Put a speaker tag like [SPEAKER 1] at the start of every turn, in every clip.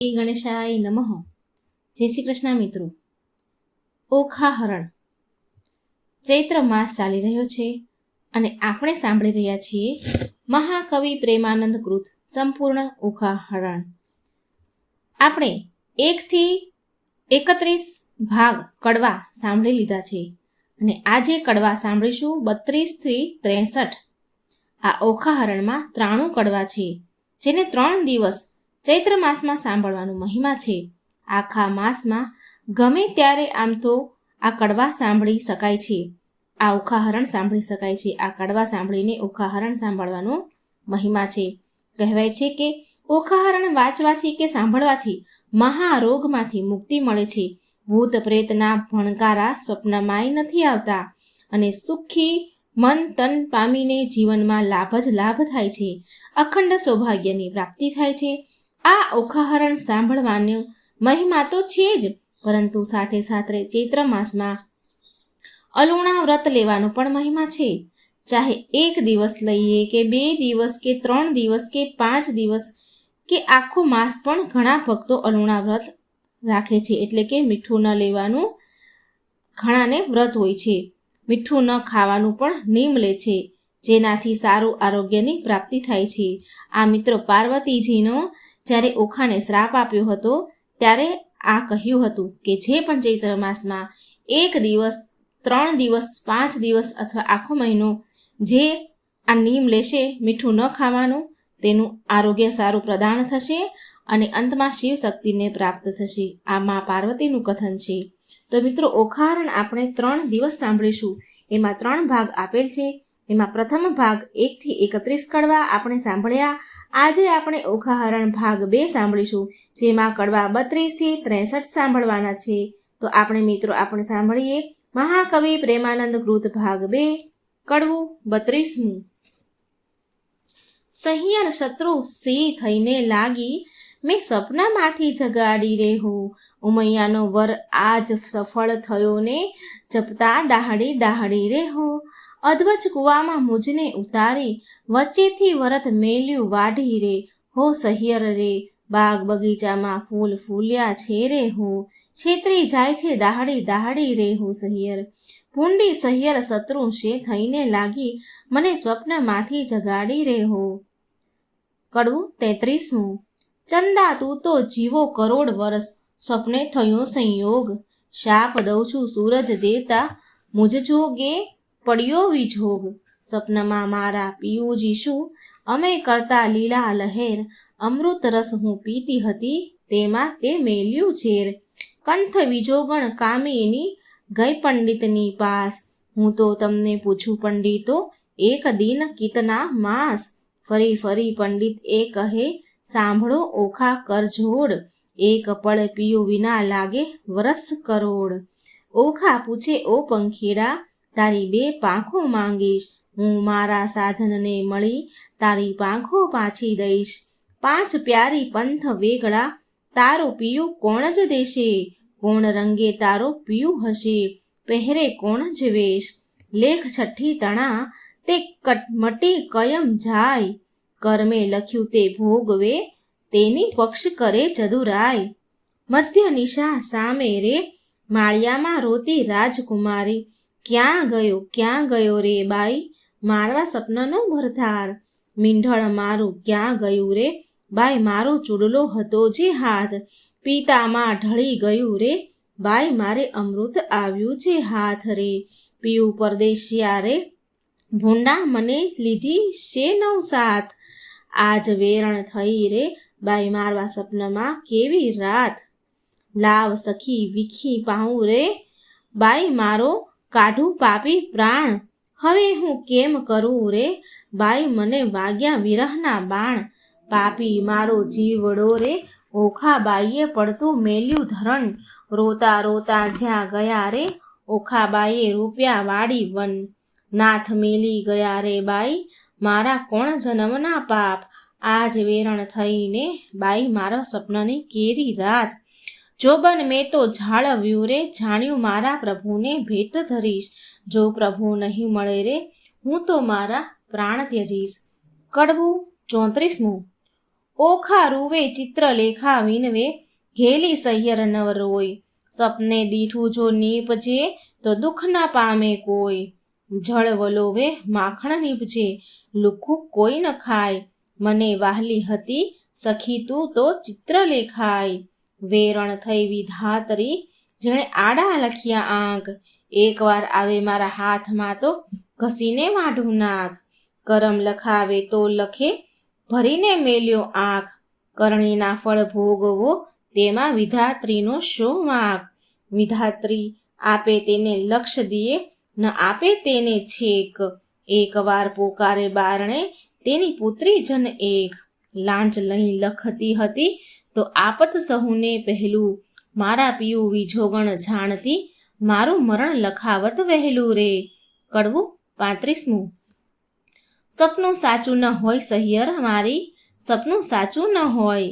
[SPEAKER 1] શ્રી ગણેશાય નમઃ. જય શ્રી કૃષ્ણ મિત્રો. ઓખા હરણ. ચૈત્ર માસ ચાલી રહ્યો છે અને આપણે સાંભળી રહ્યા છીએ મહાકવિ પ્રેમાનંદ કૃત સંપૂર્ણ ઓખા હરણ. આપણે 1 થી 31 ભાગ કડવા સાંભળી લીધા છે અને આજે કડવા સાંભળીશું 32 થી 63. આ ઓખા હરણમાં 93 કડવા છે, જેને 3 દિવસ ચૈત્ર માસમાં સાંભળવાનો મહિમા છે. આખા માસમાં ગમે ત્યારે આમ તો આ કડવા સાંભળી શકાય છે, આ ઓખા હરણ સાંભળી શકાય છે. આ કડવા સાંભળીને ઓખા હરણ સાંભળવાનો મહિમા છે. કહેવાય છે કે ઓખા હરણ વાંચવાથી કે સાંભળવાથી મહારોગમાંથી મુક્તિ મળે છે. ભૂત પ્રેતના ભણકારા સ્વપ્નમાંય નથી આવતા અને સુખી મન તન પામીને જીવનમાં લાભ જ લાભ થાય છે. અખંડ સૌભાગ્યની પ્રાપ્તિ થાય છે. આ ઓખા હરણ સાંભળવાનો મહિમા તો છે જ, પરંતુ સાથે સાથે ચૈત્ર માસમાં અલુણા વ્રત લેવાનો પણ મહિમા છે. ચાહે 1 દિવસ લઈએ કે 2 દિવસ કે 3 દિવસ કે 5 દિવસ કે આખો માસ, પણ ઘણા ભક્તો અલુણા વ્રત રાખે છે. એટલે કે મીઠું ન લેવાનું ઘણાને વ્રત હોય છે. મીઠું ન ખાવાનું પણ નિયમ લે છે, જેનાથી સારું આરોગ્યની પ્રાપ્તિ થાય છે. આ મિત્રો પાર્વતીજીનો જ્યારે ઓખાને શ્રાપ આપ્યો હતો ત્યારે આ કહ્યું હતું કે જે પણ ચૈત્ર માસમાં 1 દિવસ 3 દિવસ 5 દિવસ અથવા આખો મહિનો જે આ નિયમ લેશે મીઠું ન ખાવાનું, તેનું આરોગ્ય સારું પ્રદાન થશે અને અંતમાં શિવ શક્તિને પ્રાપ્ત થશે. આ મા પાર્વતીનું કથન છે. તો મિત્રો ઓખા હરણ આપણે 3 દિવસ સાંભળીશું. એમાં 3 ભાગ આપેલ છે. એમાં પ્રથમ ભાગ 1 થી 31 કડવા આપણે સાંભળ્યા. આજે આપણે ઓખા હરણ ભાગ 2 સાંભળીશું, જેમાં કડવા 32 થી 63 સાંભળવાના છે. તો આપણે મિત્રો આપણે સાંભળીએ મહાકવિ પ્રેમાનંદ કૃત ભાગ 2 કડવું 32મું. સહિયર શત્રુ સિંહ થઈને લાગી, મેં સપનામાંથી જગાડી રે હો. ઉમૈયાનો વર આજ સફળ થયો ને, જપતા દાહડી દાહડી રે હો. અધવચ કુવામાં મુજને ઉતારી, વચ્ચેથી વરત મેલ્યું વાઢી રે હો. સહિયર રે બાગ બગીચામાં ફૂલ ફૂલ્યા છે રે હો. છેતરી જાય છે દાહડી દાહડી રે હો સહિયર. ભૂંડી સહિયર શત્રુ છે થઈને લાગી, મને સ્વપ્નમાંથી જગાડી રે હો. કડવું 33મું. ચંદા તું તો જીવો કરોડ વરસ, સ્વપ્ને થયો સંયોગ. શાપ દઉં છું સૂરજ દેવતા, મુજ જોગે પડ્યો વિજોગ. સ્વપ્નમાં મારા પિયુજી શું, અમે કરતા લીલા લહેર. અમૃત રસ હું પીતી હતી, તેમાં તે મેલ્યું ઝેર. કંથ વિજોગણ કામિની ગઈ પંડિતની પાસ. હું તો તમને પૂછું પંડિતો, એક દિન કિતના માસ. ફરી ફરી પંડિત એ કહે, સાંભળો ઓખા કરજોડ. એક પળ પીયું વિના લાગે વરસ કરોડ. ઓખા પૂછે ઓ પંખીડા, તારી 2 પાંખો માંગીશ. હું મારા સાજનને મળી, તારી પાંખો પાછી દઈશ. 5 પ્યારી પંથ વેગળા, તારું પિયું કોણ જ દેશે. કોણ રંગે તારો પિયું હશે, પહેરે કોણ જ વેશ. લેખ 6ઠી તણા, તે મટી કયમ જાય. કર્મે લખ્યું તે ભોગવે, તેની પક્ષ કરે ચતુરાય. મધ્ય નિશા સામે રે, માળિયામાં રોતી રાજકુમારી. ક્યાં ગયો રે બાઈ, મારવા સપનાનો ભરતાર. મીંઢળ મારું ક્યાં ગયું રે, બાઈ મારો ચૂડલો હતો જે હાથ. પિતામાં ઢળી ગયું રે, બાઈ મારે અમૃત આવ્યું છે હાથ રે. પીયું પરદેશિયા રે, ભૂંડા મને લીધી છે 9 સાથ. આજ વેરણ થઈ રે, બાઈ મારવા સપનામાં કેવી રાત. લાવ સખી વીખી પાઉં રે, બાઈ મારો કાઢું પાપી પ્રાણ. હવે હું કેમ કરું રે, બાઈ મને વાગ્યા વિરહના બાણ. પાપી મારો જીવડો રે, ઓખા બાઈએ પડતું મેલ્યું ધરણ. રોતા રોતા જ્યાં ગયા રે, ઓખા બાઈએ રૂપિયા વાળી વન. નાથ મેલી ગયા રે બાઈ, મારા કોણ જન્મના પાપ. આજ વેરણ થઈને બાઈ મારા સ્વપ્નની કેરી રાત. જોબન મેં તો જાળવ્યું રે, જાણ્યું મારા પ્રભુને ભેટ ધરીશ. જો પ્રભુ નહીં મળે રે, હું તો મારા પ્રાણ ત્યજીશ. કડવું 34મું. ઓખા રૂવે ચિત્રલેખા વિનવે ઘેલી સહિયર નવ રોય. સપને દીઠું જો નીપજે તો દુઃખ ના પામે કોઈ. જળ વલોવે માખણ નીપજે લુખું કોઈ ન ખાય. મને વાહલી હતી સખી તું તો ચિત્રલેખાય. વેરણ થઈ વિધાતરી જેણે આડા લખ્યા આંક. એકવાર આવે મારા હાથમાં તો ઘસીને વાઢું નાખ. કરમ લખાવે તો લખે ભરીને મેલ્યો આંખ. કરણીના ફળ ભોગવો તેમાં વિધાત્રીનો શો વાંક. વિધાત્રી આપે તેને લક્ષ દિયે ન આપે તેને છેક. એકવાર પોકારે બારણે તેની પુત્રી જન એક. લાંચ લઈ લખતી હતી તો આપત સહુને પહેલું. મારા પિયું વિજોગણ જાણતી મારું મરણ લખાવત વહેલું રે. કડવું 35મું. સપનું સાચું ન હોય સહિયર મારી, સપનું સાચું ન હોય.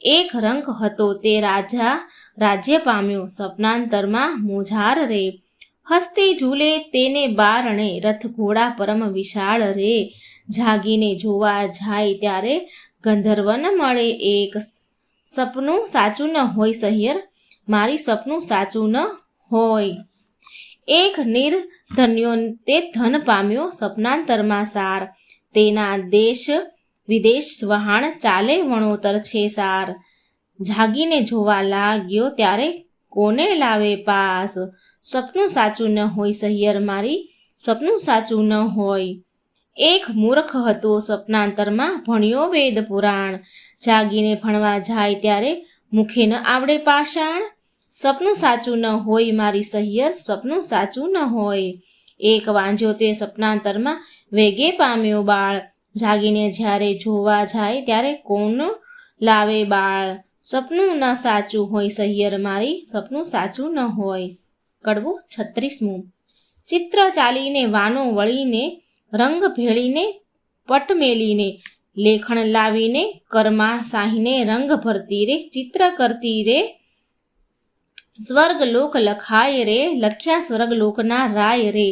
[SPEAKER 1] એક રંગ હતો તે રાજા રાજ્ય પામ્યો સપનાંતરમાં મોજાર રે. હસ્તી ઝૂલે તેને બારણે રથ ઘોડા પરમ વિશાળ રે. જાગીને જોવા જાય ત્યારે ગંધર્વન મળે એક. સપનું સાચું ન હોય સહિયર મારી, સપનું સાચું ન હોય. એક નિર્ધન્યો તે ધન પામ્યો સપનાંતરમાં સાર. તેના દેશ વિદેશ વહાણ ચાલે વણોતર છે સાર. જાગીને જોવા લાગ્યો ત્યારે કોને લાવે પાસ. સપનું સાચું ન હોય સહિયર મારી, સપનું સાચું ન હોય. એક મૂર્ખ હતો સપનાંતરમાં ભણ્યો વેદ પુરાણ. જાગીને ભણવા જાય ત્યારે મુખે ન આવડે પાષાણ. સપનું સાચું ન હોય મારી સહિયર, સપનું સાચું ન હોય. એક વાંજ્યો તે સપનાંતરમાં વેગે પામ્યો બાળ. જાગીને જ્યારે જોવા જાય ત્યારે કોણ લાવે બાળ. સપનું ન સાચું હોય સહિયર મારી, સપનું સાચું ન હોય. કડવું 36મું. ચિત્ર ચાલીને વાનો વળીને રંગ ભેળીને પટ મેલીને લેખણ લાવીને કર્મા સાહીને રંગ ભરતી રે. ચિત્ર કરતી રે સ્વર્ગલોક લખાય રે. લખ્યા સ્વર્ગલોકના રાય રે.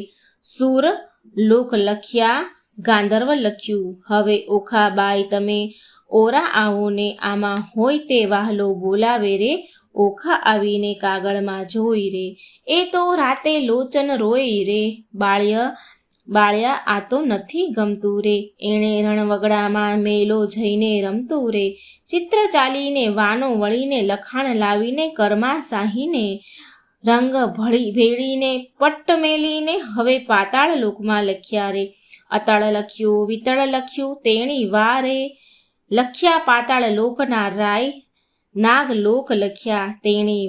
[SPEAKER 1] સુર લોક લખ્યા ગાંધર્વ લખ્યું. હવે ઓખાબાઈ તમે ઓરા આવો ને આમાં હોય તે વાહલો બોલાવે રે. ઓખા આવીને કાગળમાં જોઈ રે. એ તો રાતે લોચન રોય રે. બાળ્યા આ તો નથી ગમતું રે. એણે રણવગડામાં મેલો જઈને રમતું રે. ચિત્ર ચાલીને વાનો વળીને લખાણ લાવીને કર્મા સાહીને રંગ ભેળીને પટ્ટ મેલીને હવે પાતાળ લોકમાં લખ્યા રે. અતળ લખ્યું વિતળ લખ્યું તેણી વારે. લખ્યા પાતાળ લોકના રાય. નાગ લોક લખ્યા તેણી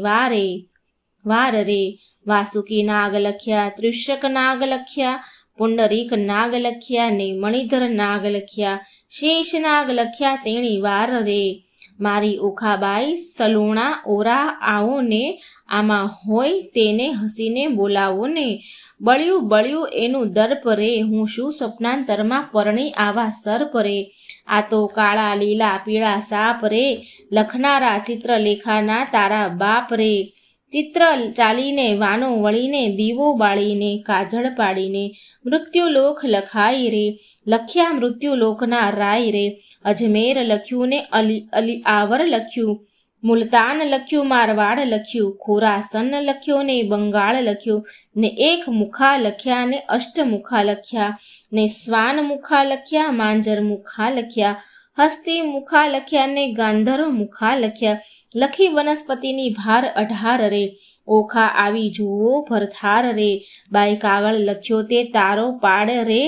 [SPEAKER 1] વાર રે. વાસુકી નાગ લખ્યા, ત્રિશક નાગ લખ્યા, પુંડરીક નાગ લખ્યા ને મણિધર નાગ લખ્યા. શેષ નાગ લખ્યા તેણી વાર રે. મારી ઓખાબાઈ સલુણા ઓરા આવો ને આમાં હોય તેને હસીને બોલાવો ને. બળ્યું એનું દર્પ રે. હું શું સપનાંતરમાં પરણી આવા સર્પ રે. આ તો કાળા લીલા પીળા સાપ રે. લખનારા ચિત્રલેખાના તારા બાપ રે. ચિત્ર ચાલીને વાનો વળીને દીવો બાળીને કાજળ પાડીને મૃત્યુલોક લખાય રે. લખ્યા મૃત્યુલોકના રાય રે. અજમેર લખ્યું ને અલી આવર લખ્યું. મુલતાન લખ્યું, મારવાડ લખ્યું, ખોરાસન લખ્યો ને બંગાળ લખ્યું ને એક મુખા લખ્યા ને અષ્ટમુખા લખ્યા ને સ્વાન મુખા લખ્યા, માંજર મુખા લખ્યા, હસ્તી મુખા લખ્યા ને ગાંધર્વ મુખા લખ્યા. લખી વનસ્પતિની ભાર 18 રે. ઓખા આવી જુઓ ભરથાર રે. બાઈ કાગળ લખ્યો તે તારો પાડ રે.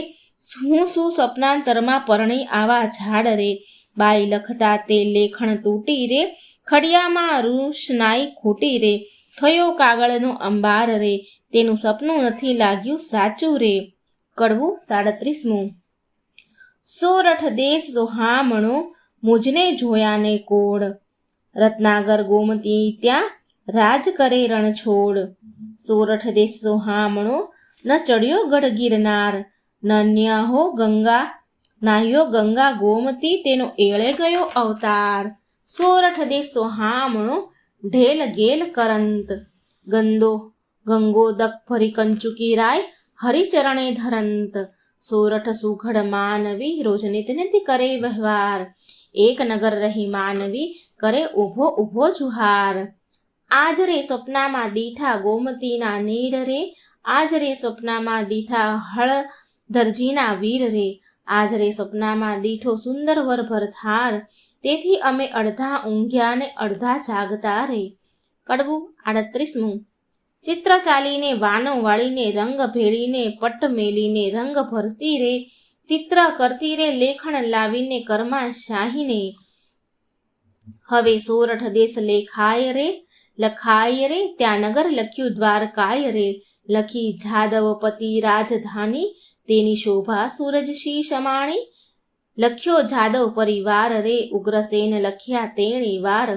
[SPEAKER 1] હું શું સપનાંતરમાં પરણી આવા ઝાડ રે. બાઈ લખતા તે લેખણ તૂટી રે. ખડિયામાં રૂશનાઈ ખૂટી રે. થયો કાગળનો અંબાર રે. તેનું સપનું નથી લાગ્યું સાચું રે. કડવું 37મું. સોરઠ દેશ સોહામણો મુજને જોયાને કોડ. રત્નાગર ગોમતી ત્યાં રાજ કરે રણછોડ. સોરઠ દેશ સોહામણો ન ચડ્યો ગઢ ગિરનાર. ન નાહ્યો ગંગા ગોમતી તેનો એળે ગયો અવતાર. સોરઠ દેશ સોહામણો ઢેલ ગેલ કરંત. ગંગોદક ભરી કંચુકી રાય હરિચરણે ધરંત. સોરઠ સુઘડ માનવી રોજ નિત કરે વ્યવહાર. એક નગર રહી માનવી કરે ઊભો ઊભો જુહાર. આજ રે સ્વપ્નામાં દીઠા ગોમતીના નીર રે, આજ રે સ્વપ્નામાં દીઠા હળદરજીના વીર રે, આજ રે સ્વપ્નામાં દીઠો સુંદર વર ભરથાર, તેથી અમે અડધા ઊંઘ્યા ને અડધા જાગતા રે. કડવું 38. ચિત્ર ચાલીને વાનો વાળીને રંગ ભેળીને પટ મેલીને રંગ ભરતી રે, ચિત્ર કરતી રે લેખણ લાવીને કર્મા શાહીને. હવે સોરઠ દેશ લખાય રે, ત્યાં નગર લખ્યું દ્વારકાય રે, લખી જાદવપતિ રાજધાની, તેની શોભા સૂરજશી શમાણી. લખ્યો જાદવ પરિવાર રે, ઉગ્રસેન લખ્યા તેણી વાર,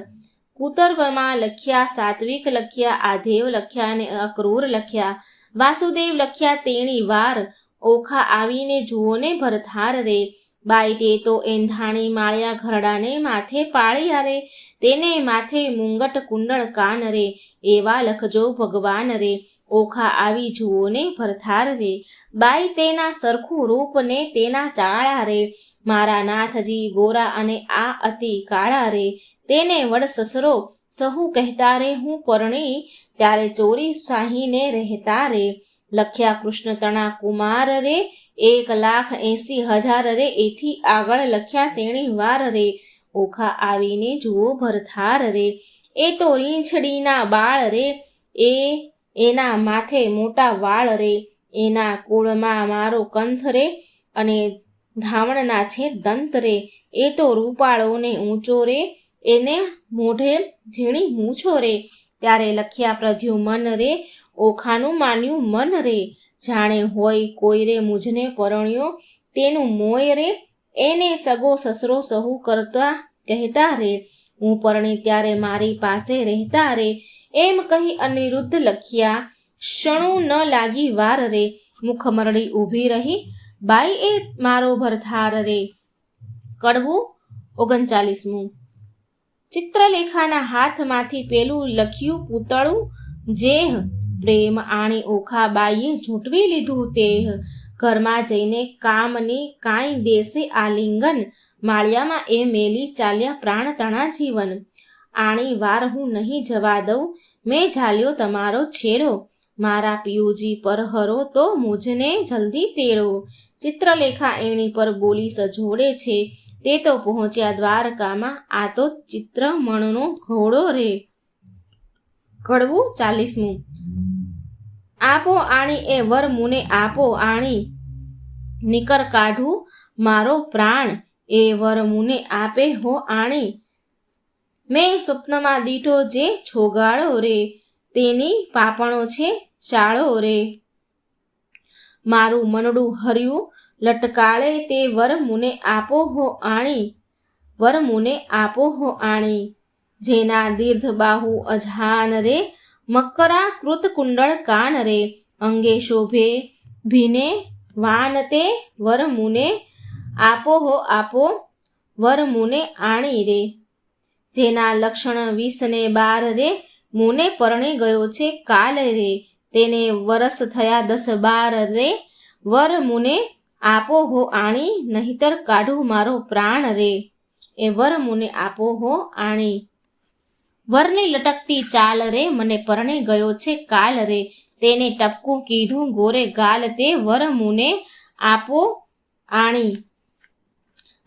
[SPEAKER 1] કુતર્વમાં લખ્યા સાત્વિક લખ્યા, આધેવ લખ્યા અને અક્રૂર લખ્યા, વાસુદેવ લખ્યા તેણી વાર, ઓખા આવીને જુઓ ને ભરથાર રે, બાઈ તે તો એંધાણી માળ્યા ઘરડાને માથે પાળ્યા રે, તેને માથે મુંગટ કુંડળ કાન રે, એવા લખજો ભગવાન રે, ઓખા આવી જુઓ ને ભરથાર રે, બાઈ તેના સરખું રૂપ ને તેના ચાળા રે, મારા નાથજી ગોરા અને આ અતિ કાળા રે, તેને વડ સસરો સહુ કહેતા રે, હું પરણી ત્યારે ચોરી શાહીને રહેતા રે, લખ્યા કૃષ્ણ તણા કુમાર રે, 1,80,000 રે, એથી આગળ લખ્યા તેણી વાર રે, ઓખા આવીને જુઓ ભરથાર રે, એ તો રીંછડીના બાળ રે, એના માથે મોટા વાળ રે, એના કુળમાં મારો કંથ રે, અને ધાવણના છે દંત રે, એ તો રૂપાળો ને ઊંચો રે, એને મોઢે ઝીણી મૂછો રે, ત્યારે લખ્યા પ્રદ્યુમન રે, ઓખાનું માન્યું મન રે, જાણે હોય કોઈ રે મુજને પરણ્યો તેનું મોય રે, એને સગો સસરો સહુ કરતા કહેતા રે, હું પરણી ત્યારે મારી પાસે રહેતા રે, એમ કહી અનિરુદ્ધ લખ્યા ક્ષણું ન લાગી વાર રે, મુખ મરડી ઊભી રહી બાઈ એ મારો ભરથાર રે. કડવું 39. ચિત્રલેખાના હાથમાંથી પેલું લખ્યું પૂતળું જેહ, પ્રેમ આણી ઓખા બાઈએ ઝૂંટવી લીધું તેહ, ઘરમાં જઈને કામની કાંઈ દેશે આલિંગન, માળિયામાં એ મેલી ચાલ્યા પ્રાણ તણા જીવન, આણી વાર હું નહીં જવા દઉં, મેં ઝાલ્યો તમારો છેડો, મારા પિયુજી પર હરો તો મુજને જલ્દી તેડો. ચિત્રલેખા એણી પર બોલી સજોડે છે, તે તો પહોંચ્યા દ્વારકામાં, આ તો ચિત્રમણનો ઘોડો રે. કડવું 40. આપો આણી એ વર મુને આપો આણી, નિકર કાઢું મારો પ્રાણ, એ વર મુને આપે હો આણી, મેં સ્વપ્નમાં દીઠો જે છોગાળો રે, તેની પાપણો છે ચાળો રે, મારું મનડું હર્યું લટકાળે, તે વર મુને આપો હો આણી, વર મુને આપો હો આણી, જેના દીર્ઘ બાહુ અજાન રે, મકરા કૃત કુંડળ કાન રે, અંગે શોભે ભીને વાન તે, વર મુને આપો હો આપો, વર મુને આણી રે, જેના લક્ષણ 20 ને 12 રે, મુને પરણે ગયો છે કાલ રે, તેને વરસ થયા 10-12 રે, વર મુને આપો હો આણી, નહીતર કાઢું મારો પ્રાણ રે, એ વર મુને આપો હો આણી. વરની લટકતી ચાલ રે, મને પરણે ગયો છે કાલ રે, તેને ટપકું કીધું ગોરે ગાલ, તે વર મુને આપો આણી.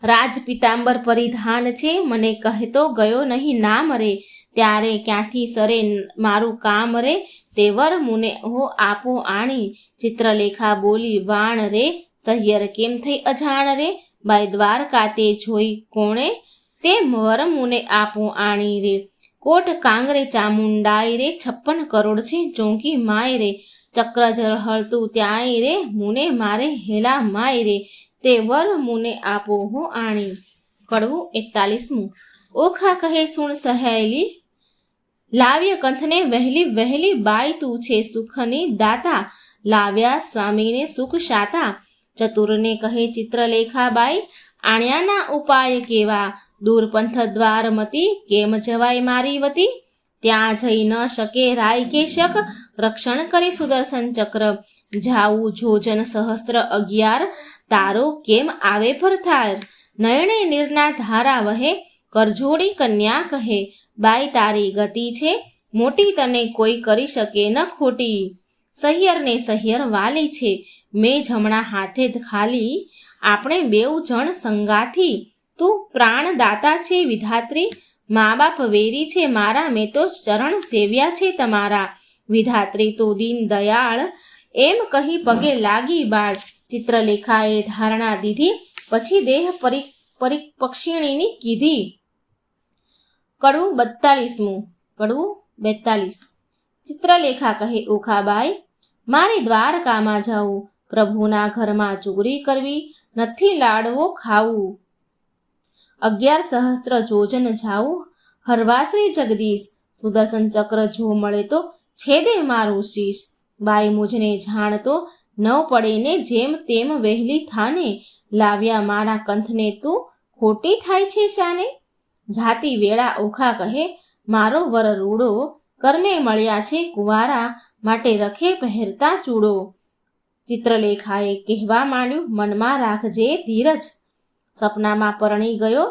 [SPEAKER 1] રાજપિતાંબર પરિધાન છે, મને કહેતો ગયો નહીં નામ રે, ત્યારે ક્યાંથી સરે મારું કામ રે, તે વર મુને હો આપો આણી. ચિત્રલેખા બોલી વાણ રે, સહિયર કેમ થઈ અજાણ રે, બાઈ દ્વારકા તે જોઈ કોણે, તે વર મુને આપો આણી રે. કોટ કાંગરે ચામુંડાઈ રે, 56 કરોડ છે ચોંકી માય રે, ચક્ર ઝળહળતું ત્યાંય રે, મુને મારે હેલા માય રે, તે વર મુને આપો હો આણી. કડવું 41. ઓખા કહે સુણ સહેલી, લાવ્ય કંથને વહેલી વહેલી, બાઈ તું છે સુખની દાતા, લાવ્યા સ્વામીને સુખ શાતા. ચતુરને કહે ચિત્રલેખા બાઈ, આણ્યાના ઉપાય કેવા, દૂર પંથ દ્વારમતી, કેમ જવાય મારી વતી, ત્યાં જઈ ન શકે રાય કે શક, રક્ષણ કરી સુદર્શન ચક્ર, જાવું જોજન સહસ્ત્ર 11, તારો કેમ આવે ભરથાર, નયણે નીરના ધારા વહે, કરજોડી કન્યા કહે, બાઈ તારી ગતિ છે મોટી, તને કોઈ કરી શકે ન ખોટી. સહિયર ને સહિયર વાલી છે, મેં જમણા હાથે ખાલી, આપણે બેઉ જણ સંગાથી, તું પ્રાણદાતા છે વિધાત્રી, મા બાપ વેરી છે મારા, મેં તો ચરણ સેવ્યા છે તમારા. વિધાત્રી તો દીન દયાળ, એમ કહી પગે લાગી બાળ. ચિત્રલેખાએ ધારણા દીધી, પછી દેહ પક્ષીણીની કીધી. કડવું 42. ચિત્રલેખા કહે, ઓખાબાઈ મારે દ્વારકામાં જાવું, પ્રભુના ઘરમાં ચોરી કરવી, નથી લાડવો ખાવું. 11 સહસ્ત્ર જોજન જાવું, હરવાશ્રી જગદીશ, સુદર્શન ચક્ર જો મળે તો છેદે મારું શીશ. બાઈ મુજને જાણતો ન પડે ને, જેમ તેમ વહેલી થાને, લાવ્યા મારા કંથને તું ખોટી થાય છે શાને. જાતિ વેળા ઓખા કહે, મારો વર રૂડો, કર્મે મળ્યા છે કુંવારા, માટે રખે પહેરતા ચૂડો. ચિત્રલેખાએ કહેવા માંડ્યું, મનમાં રાખજે ધીરજ, સપનામાં પરણી ગયો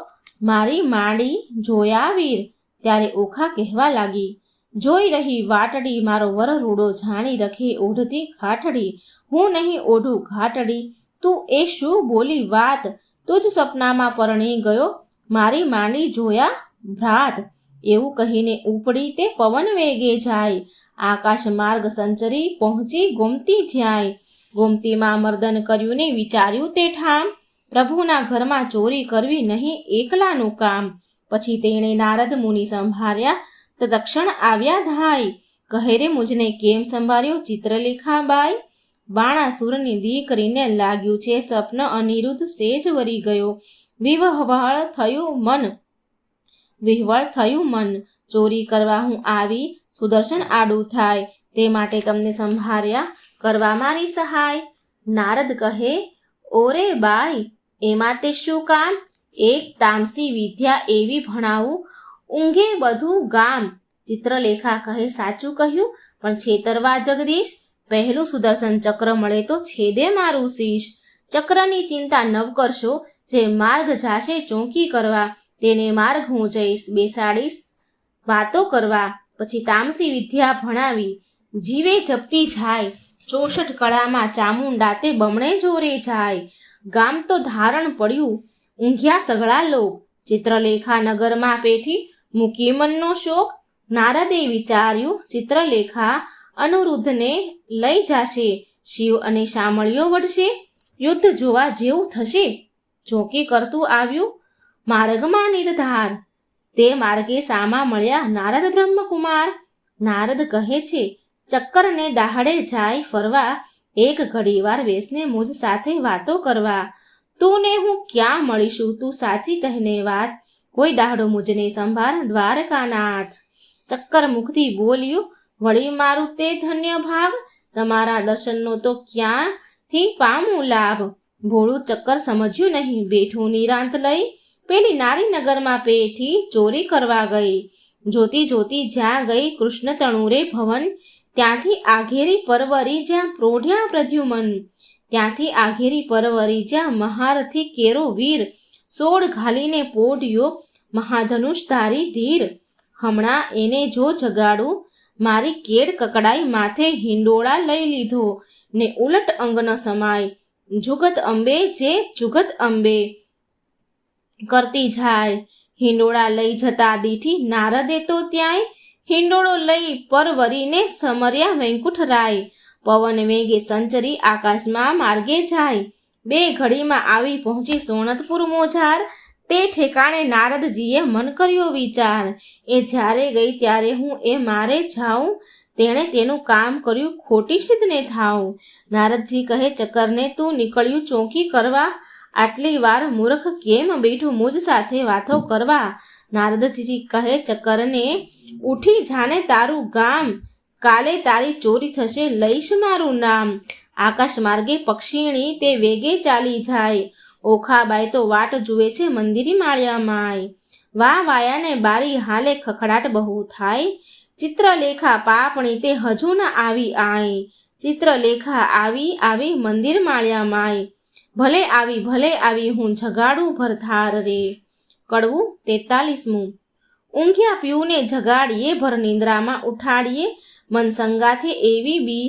[SPEAKER 1] મારી માડી જોયા વીર. ત્યારે ઓખા કહેવા લાગી, જોઈ રહી વાટડી, મારો વર રૂડો, જાણી રખે ઓઢતી ખાટડી. હું નહીં ઓઢું ઘાટડી, તું એ શું બોલી વાત, તું જ સપનામાં પરણી ગયો મારી માડી જોયા ભ્રાત. એવું કહીને ઉપડી તે પવન વેગે જાય, આકાશ માર્ગ સંચરી પહોંચી ગોમતી જ્યાય. ગોમતીમાં મર્દન કર્યું ને વિચાર્યું તે ઠામ, પ્રભુના ઘરમાં ચોરી કરવી નહીં એકલાનું કામ. પછી તેણે નારદ મુનિ સંભાળ્યા, તત્ક્ષણ આવ્યા ધાય, કહે રે મુજને કેમ સંભાળ્યો ચિત્રલેખાબાઈ. બાણાસુરની દીકરીને લાગ્યું છે સ્વપ્ન, અનિરુદ્ધ સેજ વરી ગયો, વિહવળ થયું મન, ચોરી કરવા હું આવી, સુદર્શન આડું થાય, તે માટે તમને સંભાળ્યા કરવા મારી સહાય. નારદ કહે, ઓરે બાઈ એમાં તે શું કામ, એક તામસી વિદ્યા એવી ભણાવું, ઊંઘે બધું ગામ. ચિત્રલેખા કહે, સાચું કહ્યું, પણ છેતરવા જગદીશ, પહેલું સુદર્શન ચક્ર મળે તો છેદે મારું શીશ. ચક્રની ચિંતા નવ કરશો, જે માર્ગ જાશે ચોંકી કરવા, તેને માર્ગ હું જઈશ બેસાડીશ વાતો કરવા. પછી તામસી વિદ્યા ભણાવી, જીવે જપતી જાય, 64 કળામાં ચામુંડા તે બમણે જોરે જાય. ગામ તો ધારણ પડ્યું, ઊંઘ્યા સઘળા લોક, ચિત્રલેખા નગરમાં પેઠી, મૂકી મનનો શોક. નારદે વિચાર્યું, ચિત્રલેખા અનુરુદ્ધને લઈ જાશે, શિવ અને શામળિયો વઢશે, યુદ્ધ જોવા જેવું થશે. ચોકી કરતું આવ્યું માર્ગમાં નિર્ધાર, તે માર્ગે સામા મળ્યા નારદ બ્રહ્મકુમાર. નારદ કહે છે, ચક્કરને દાહડે જાય ફરવા, એક ઘડીવાર વેસને મુજ સાથે વાતો કરવા. તું ને હું ક્યાં મળીશું, તું સાચી કહેને વાત, કોઈ દાહડો મુજને સંભાળ દ્વારકાનાથ. ચક્કર મુખથી બોલ્યું, વળી મારું તે ધન્ય ભાગ, તમારા દર્શનનો તો ક્યાંથી પામું લાભ. ભોળું ચક્કર સમજ્યું નહીં, બેઠું નિરાંત લઈ, પેલી નારી નગરમાં પેઠી ચોરી કરવા ગઈ. જોતી જોતી જ્યાં ગઈ કૃષ્ણ તણુરે ભવન, ત્યાંથી આઘેરી પરવરી જ્યાં પ્રોઢ્યા પ્રદ્યુમન. ત્યાંથી આઘેરી પરવરી જ્યાં મહારથી કેરો વીર, 16 ઘાલીને પોઢ્યો મહાધનુષ ધારી ધીર. હમણાં એને જો જગાડું, મારી કેડ કકડાઈ, માથે હિંડોળા લઈ લીધો ને ઉલટ અંગન સમાય. જુગત અંબે જે જુગત અંબે કરતી જાય, હિંડોળા લઈ જતા દીઠી નારદે તો ત્યાંય, હિંડોળો લઈ પરવરીને સમર્યા વૈકુંઠ રાય. પવન વેગે સંચરી આકાશમાં માર્ગે જાય, 2 ઘડીમાં આવી પહોંચી સોનતપુર મોજાર. તે ઠેકાણે નારદજીએ મન કર્યો વિચાર, એ જ્યારે ગઈ ત્યારે હું એ મારે જાઉં, તેણે તેનું કામ કર્યું ખોટી સિદ્ધને થાઉં. નારદજી કહે, ચક્કરને તું નીકળ્યું ચોકી કરવા, આટલી વાર મૂર્ખ કેમ બેઠું મુજ સાથે વાતો કરવા. નારદજી કહે, ચક્કરને ઉઠી જાને તારું ગામ, કાલે તારી ચોરી થશે લઈશ મારું નામ. આકાશ માર્ગે પક્ષીણી તે વેગે ચાલી જાય, ઓખાબાઈ તો વાટ જુએ છે મંદિરી માળિયામાંય. વાહ વાયાને બારી હાલે ખખડાટ બહુ થાય, ચિત્રલેખા પાપણી તે હજુ ન આવી આય. ચિત્રલેખા આવી મંદિર માળિયામાંય, ભલે આવી હું જગાડું ભરથાર રે. કડવું 43મું. ઊંઘ્યા પીઉને જગાડીએ, ભર નિંદ્રામાં ઉઠાડીએ, મન સંગાથે એવી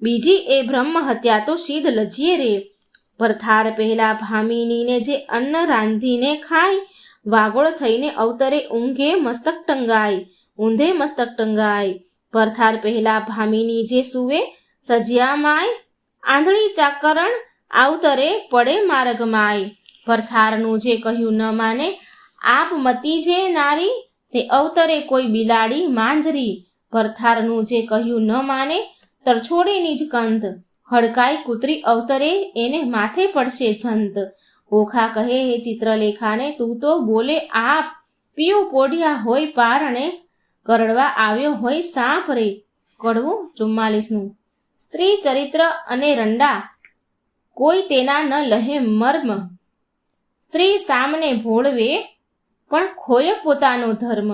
[SPEAKER 1] બીજી એ બ્રહ્મ હત્યા તો સિદ્ધ લજીએ રે. ભરથાર પહેલા ભામિનીને જે અન્ન રાંધીને ખાય, વાગોળ થઈને અવતરે ઊંઘે મસ્તક ટંગાય. ભરથાર પહેલા ભામિની જે સુવે સજિયામાય, આંધળી ચાકરણ આવતરે પડે માર્ગમાય. ભરથારનું જે કહ્યું ન માને, આપ મતી જે નારી, તે અવતરે કોઈ બિલાડી માંજરી. ભરથારનું જે કહ્યું ન માને, તરછોડે નિજ કંત, હડકાઈ કૂતરી અવતરે એને માથે પડશે જંત. ઓખા કહે હે ચિત્રલેખાને, તું તો બોલે આપ, પીયું પોઢિયા હોય પારણે, કરડવા આવ્યો હોય સાપ રે. કડવું 44મું. સ્ત્રી ચરિત્ર અને રંડા, કોઈ તેના ન લહે મર્મ, સ્ત્રી સામને ભોળવે પણ ખોય પોતાનો ધર્મ.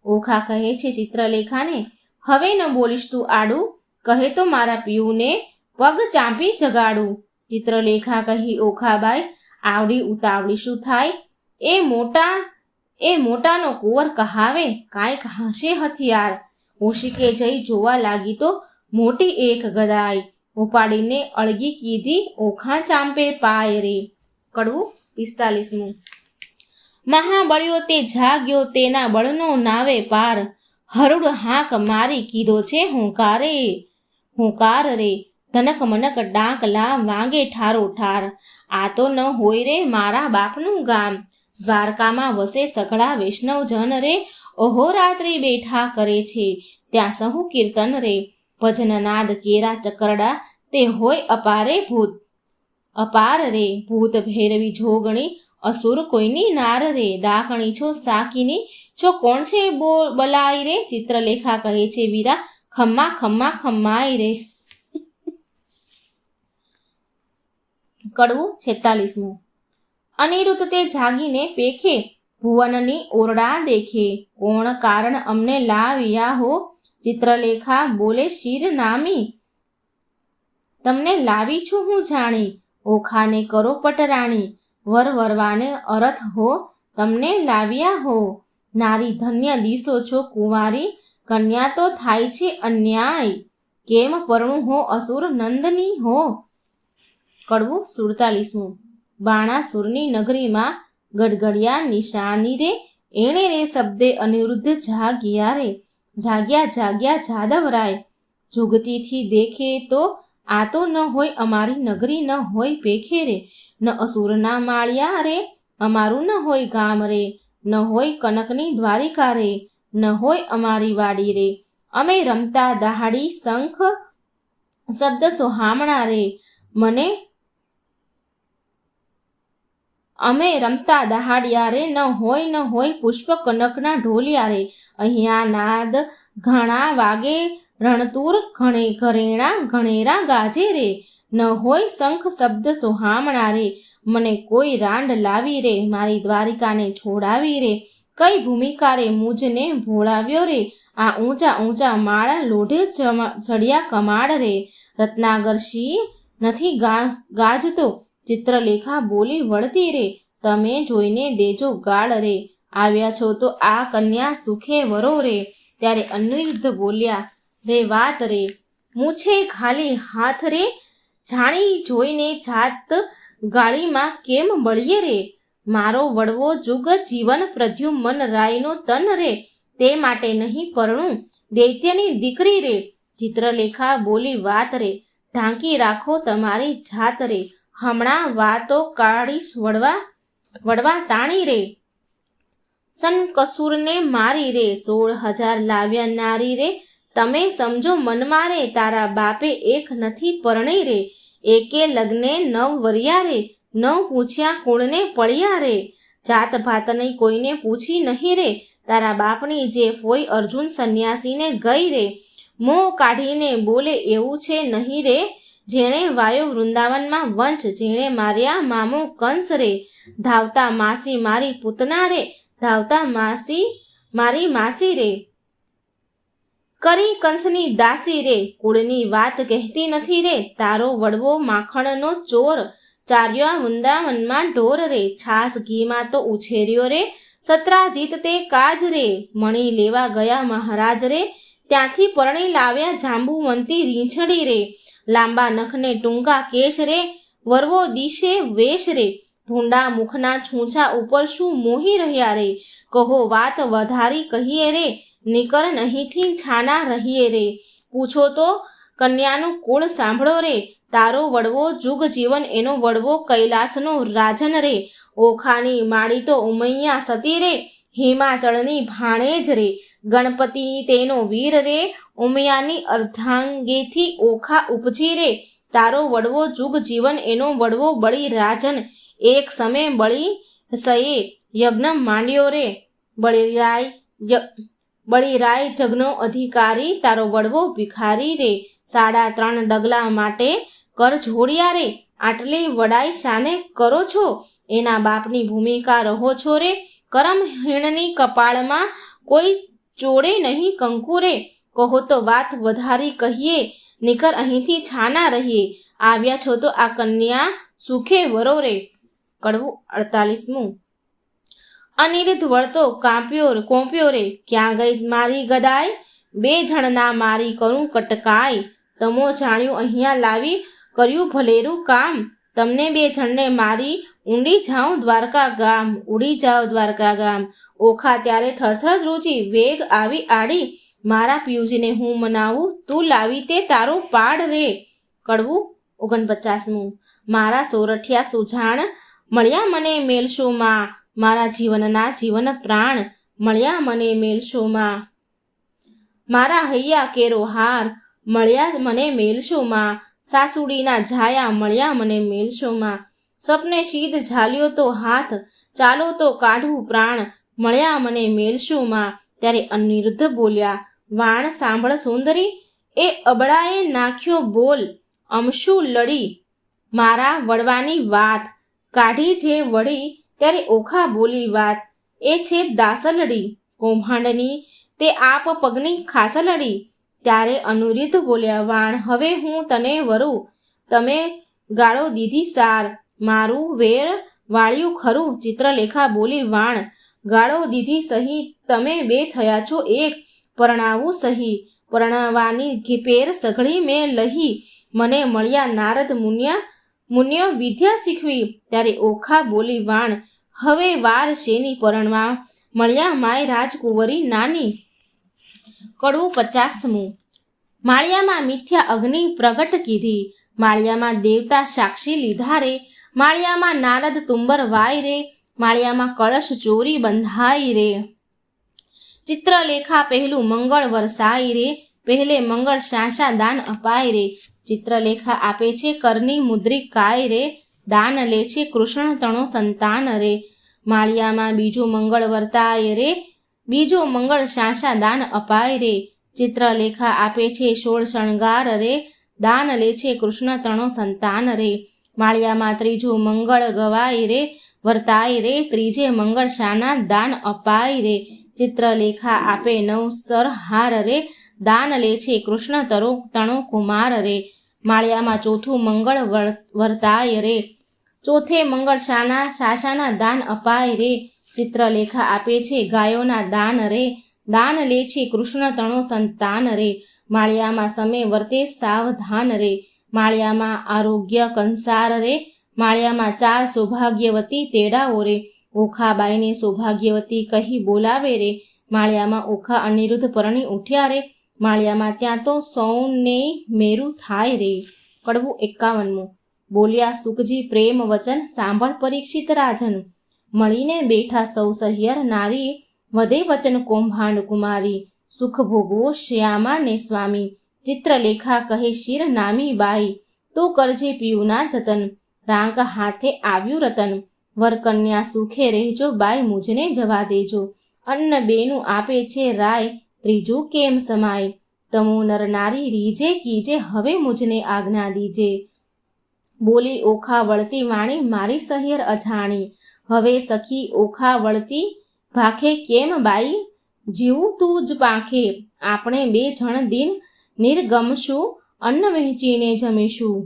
[SPEAKER 1] ઓખા કહે છે ચિત્રલેખાને, હવે ન બોલીશ તું આડું, કહે તો મારા પીયુને પગ ચાંપી જગાડું. ચિત્રલેખા કહી, ઓખાબાઈ આવડી ઉતાવળી શું થાય, એ મોટાનો કુંવર કહાવે, કાંઈક હાંસે હથિયાર. ઓશિકે જઈ જોવા લાગી તો મોટી એક ગદાય, ઉપાડીને અળગી કીધી ઓખા ચાંપે પાય રે. કડવું 45મું. મહાબળ્યો તે જાગ્યો, તેના બળનો નાવે પાર, હરુડ હાંક મારી કીધો છે હુંકાર રે. ધનક મનક ડાંકલા વાગે ઠારો ઠાર, આ તો ન હોય રે મારા બાપનું ગામ. દ્વારકામાં વસે સઘળા વૈષ્ણવ જન રે, અહોરાત્રિ બેઠા કરે છે ત્યાં સહુ કીર્તન રે. ભજન નાદ કેરા ચકરડા, તે હોય અપાર રે. ભૂત ભૈરવી જોગણી, અસુર કોઈની નાર રે. ડાકણી છો સાકીની, છો કોણ છે બલાઈ રે. ચિત્રલેખા કહે છે વીરા, ખમ્મા ખમ્મા ખમ્માઈ રે. કડવું 46મું. અનિરુદ્ધ તે જાગીને પેખે, ભુવનની ઓરડા દેખે, કોણ કારણ અમને લાવ્યા હો. ચિત્રલેખા બોલે શિર નામી, તમને લાવી છું હું જાણી. ઓખાને કરો પટરાણી, વરવાને અરથ હો, તમને લાવ્યા હો. નારી ધન્ય દિશો છો કુંવારી, કન્યા તો થાય છે અન્યાય, કેમ પરણું હો અસુર નંદની હો. કડવું 47મું. બાણાસુરની નગરીમાં ગડગડિયા નિશાની રે, એણે રે શબ્દે અનિરુદ્ધ જાગ્યા જાદવરાય. જુગતીથી દેખે તો આ તો ન હોય અમારી નગરી, ન હોય પેખે રે. ન અસુરના માળિયા રે, અમારું ન હોય ગામ રે. ન હોય કનકની દ્વારિકા રે, ન હોય અમારી વાડી રે. અમે રમતા દહાડી શંખ શબ્દ સોહામણા રે. અમે રમતા દહાડિયા રે, ન હોય પુષ્પ કનકના ઢોલિયા રે. અહીંયા નાદ ઘણા વાગે, રણતુર ઘરેણા ઘણેરા ગાજે રે. ન હોય શંખ શબ્દ સોહામણા રે. મને કોઈ રાંડ લાવી રે, મારી દ્વારિકાને છોડાવી રે. કઈ ભૂમિકા રે મુજને ભોળાવ્યો રે, આ ઊંચા માળ લોઢે ચડ્યા કમાડ રે. રત્નાગર સિંહ નથી ગાજતો, ચિત્રલેખા બોલી વળતી રે. તમે જોઈને દેજો ગાળ રે, આવ્યા છો તો આ કન્યા સુખે વરો રે. ત્યારે અનિરુદ્ધ બોલ્યા, રે વાત રે, મૂછે ખાલી હાથ રે. જાણી જોઈને જાત ગાળીમાં કેમ બળીએ રે. મારો વડવો જુગ જીવન પ્રદ્યુમન રાયનો તન રે, તે માટે નહીં પરણું દૈત્યની દીકરી રે. ચિત્રલેખા બોલી, વાત રે, ઢાંકી રાખો તમારી જાત રે. હમણાં વાતો કાઢીશ વડવા તાણી રે. સનકસુરને મારી રે, 16,000 લાવ્યા નારી રે. તમે સમજો મનમાં રે, તારા બાપે એક નથી પરણી રે. એકે લગ્ને 9 વર્યા રે, 9 પૂછ્યા કુળને પળ્યા રે. જાત ભાતની કોઈને પૂછી નહીં રે, તારા બાપની જે ફોઈ અર્જુન સંન્યાસીને ગઈ રે. મોં કાઢીને બોલે એવું છે નહીં રે, જેણે વાયો વૃંદાવનમાં વંશ, જેણે માર્યા મામો કંસ રે. ધાવતા માસી મારી પૂતના રે, ધાવતા માસી મારી માસી રે. કરી કંસની દાસી રે, કુળની વાત કહેતી નથી રે. તારો વડવો માખણનો ચોર, ચાર્યા વૃંદાવનમાં ઢોર રે, છાસ ઘીમાં તો ઉછેર્યો રે, સત્રાજીત તે કાજ રે, મણી લેવા ગયા મહારાજ રે, ત્યાંથી પરણી લાવ્યા જાંબુવંતી રીંછડી રે, લાંબા નખને ટૂંકા કેશ રે, વરવો દિશે વેશ રે, ભૂંડા મુખના છૂંછા ઉપર શું મોહી રહ્યા રે, કહો વાત વધારી કહીએ રે, નીકર નહીંથી છાના રહીએ રે, પૂછો તો કન્યાનું કુળ સાંભળો રે, તારો વડવો જુગ જીવન એનો વડવો કૈલાસનો રાજન રે, ઓખાની માળી તો ઉમૈયા સતી રે, હિમાચળની ભાણેજ રે, ગણપતિ તેનો વીર રે, ઉમિયાની અર્ધાંગેથી ઓખા ઉપજી રે, તારો વડવો જુગ જીવન એનો વડવો બળી રાજન, એક સમય બળી સયે યજ્ઞ માંડ્યો રે, બળીરાય જગનો અધિકારી, તારો વડવો ભિખારી રે, 3.5 ડગલા માટે કર જોડિયા રે, આટલી વડાઈ શાને કરો છો, એના બાપની ભૂમિકા રહો છો રે, કરમ હીણની કપાળમાં કોઈ ચોડે નહીં કંકુ રે, કહો તો વાત વધારી કહીએ, નીકર અહીંથી છાના રહીએ, આવ્યા છો તો આ કન્યા સુખે વરો રે. કડવું 48મું. અનિરુદ્ધ વળતો કોંપ્યો રે, ક્યાં ગઈ મારી ગદાય, 2 જણના મારી કરું કટકાય, તમો જાણ્યું અહીંયા લાવી કર્યું ભલેરું કામ, તમને 2 જણને મારી ઉડી જાઉં દ્વારકા ગામ, ઓખા ત્યારે થરથર ધ્રુજી, વેગ આવી આડી, મારા પિયુજીને હું મનાવું, તું લાવી તે તારો પાડ રે. કડવું 49મું. મારા સોરઠિયા સુજાણ, મળ્યા મને મેલશોમાં, મારા જીવનના જીવન પ્રાણ, મળ્યા મને મેલશોમાં, મારા હૈયા કેરો હાર, મળ્યા મને મેલશોમાં, સાસુડીના જાયા, મળ્યા મને મેલશોમાં, સ્વપ્ને શીદ ઝાલ્યો તો હાથ, ચાલો તો કાઢું પ્રાણ, મળ્યા મને મેલશોમાં. ત્યારે અનિરુદ્ધ બોલ્યા, વાણ સાંભળ સુંદરી, એ અબળાએ નાખ્યો બોલ, અમશું લડી, મારા વડવાની વાત, કાઢી જે વળી, ત્યારે ઓખા બોલી વાત, એ છે દાસલડી, કૌભાંડની તે આપ પગની ખાસલડી. ત્યારે અનિરુદ્ધ બોલ્યા, વાણ હવે હું તને વરું, તમે ગાળો દીધી સાર, મારું વેર વાળ્યું ખરું. ચિત્રલેખા બોલી, વાણ ગાળો દીધી સહી, તમે 2 થયા છો એક, પરણાવું સહી, પરણવાની પેર સઘળી મેં લહી, મને મળ્યા નારદ મુન્ય વિદ્યા શીખવી. ત્યારે ઓખા બોલી, વાણ હવે વાર શેની પરણવા, મળ્યા માય રાજકુંવરી નાની. કડવું 50મું. માળિયામાં મિથ્યા અગ્નિ પ્રગટ કીધી, માળિયામાં દેવતા સાક્ષી લીધા રે, માળિયામાં નારદ તુંબર વાય રે, માળિયામાં કળશ ચોરી બંધાઈ રે. ચિત્રલેખા પહેલું મંગળ વરસાઈ રે, પહેલે મંગળ શાંશા દાન અપાય રે. ચિત્રલેખા આપે છે કરની મુદ્રિકાય રે, દાન લે છે કૃષ્ણ તણો સંતાન રે. માળિયામાં બીજું મંગળ વર્તાય રે, બીજો મંગળ શાંશા દાન અપાય રે. ચિત્રલેખા આપે છે 16 શણગાર રે, દાન લે છે કૃષ્ણ તણો સંતાન રે. માળિયામાં ત્રીજું મંગળ ગવાય રે, વર્તાય રે, ત્રીજે મંગળ શાના દાન અપાય રે. ચિત્રલેખા આપે 9 સરહાર રે, દાન લે છે કૃષ્ણ તણો કુમાર રે. માળિયામાં ચોથું મંગળ વર્તાય રે, ચોથે મંગળ શાસાના દાન અપાય રે. ચિત્રલેખા આપે છે ગાયોના દાન રે, દાન લે છે કૃષ્ણ તણો સંતાન રે. માળિયામાં સમે વર્તે સાવધાન રે, માળિયામાં આરોગ્ય કંસાર રે. માળિયામાં 4 સૌભાગ્યવતી તેડાઓ રે, ઓખાબાઈને સૌભાગ્યવતી કહી બોલાવે રે. માળિયામાં ઓખા અનિરુદ્ધ પરણી ઉઠ્યા રે, માળિયામાં ત્યાં તો સૌને મેરું થાય રે. કડવું 51મું. બોલ્યા સુખજી પ્રેમ વચન, સાંભળ પરીક્ષિત રાજન, મળીને બેઠા સૌ સહિયર નારી, વધે વચન કૌભાંડ કુમારી, સુખ ભોગવો શ્યામા ને સ્વામી. ચિત્રલેખા કહે શિર નામી બાઈ, તો કરજે પીયુના જતન, રાંક હાથે આવ્યું રતન, વરકન્યા સુખે રહેજો બાઈ, મુજને જવા દેજો, અન્ન બેનું આપે છે રાય, ત્રીજું કેમ સમાય, તમો નર નારી રીજે કીજે, હવે મુજને આજ્ઞા દીજે. બોલી ઓખા વળતી વાણી, મારી સહિયર અજાણી, હવે સખી ઓખા વળતી ભાખે કેમ બાઈ, જીવું તું જ પાંખે, આપણે 2 જણ દિન નિર્ગમશું, અન્ન વહેંચીને જમીશું.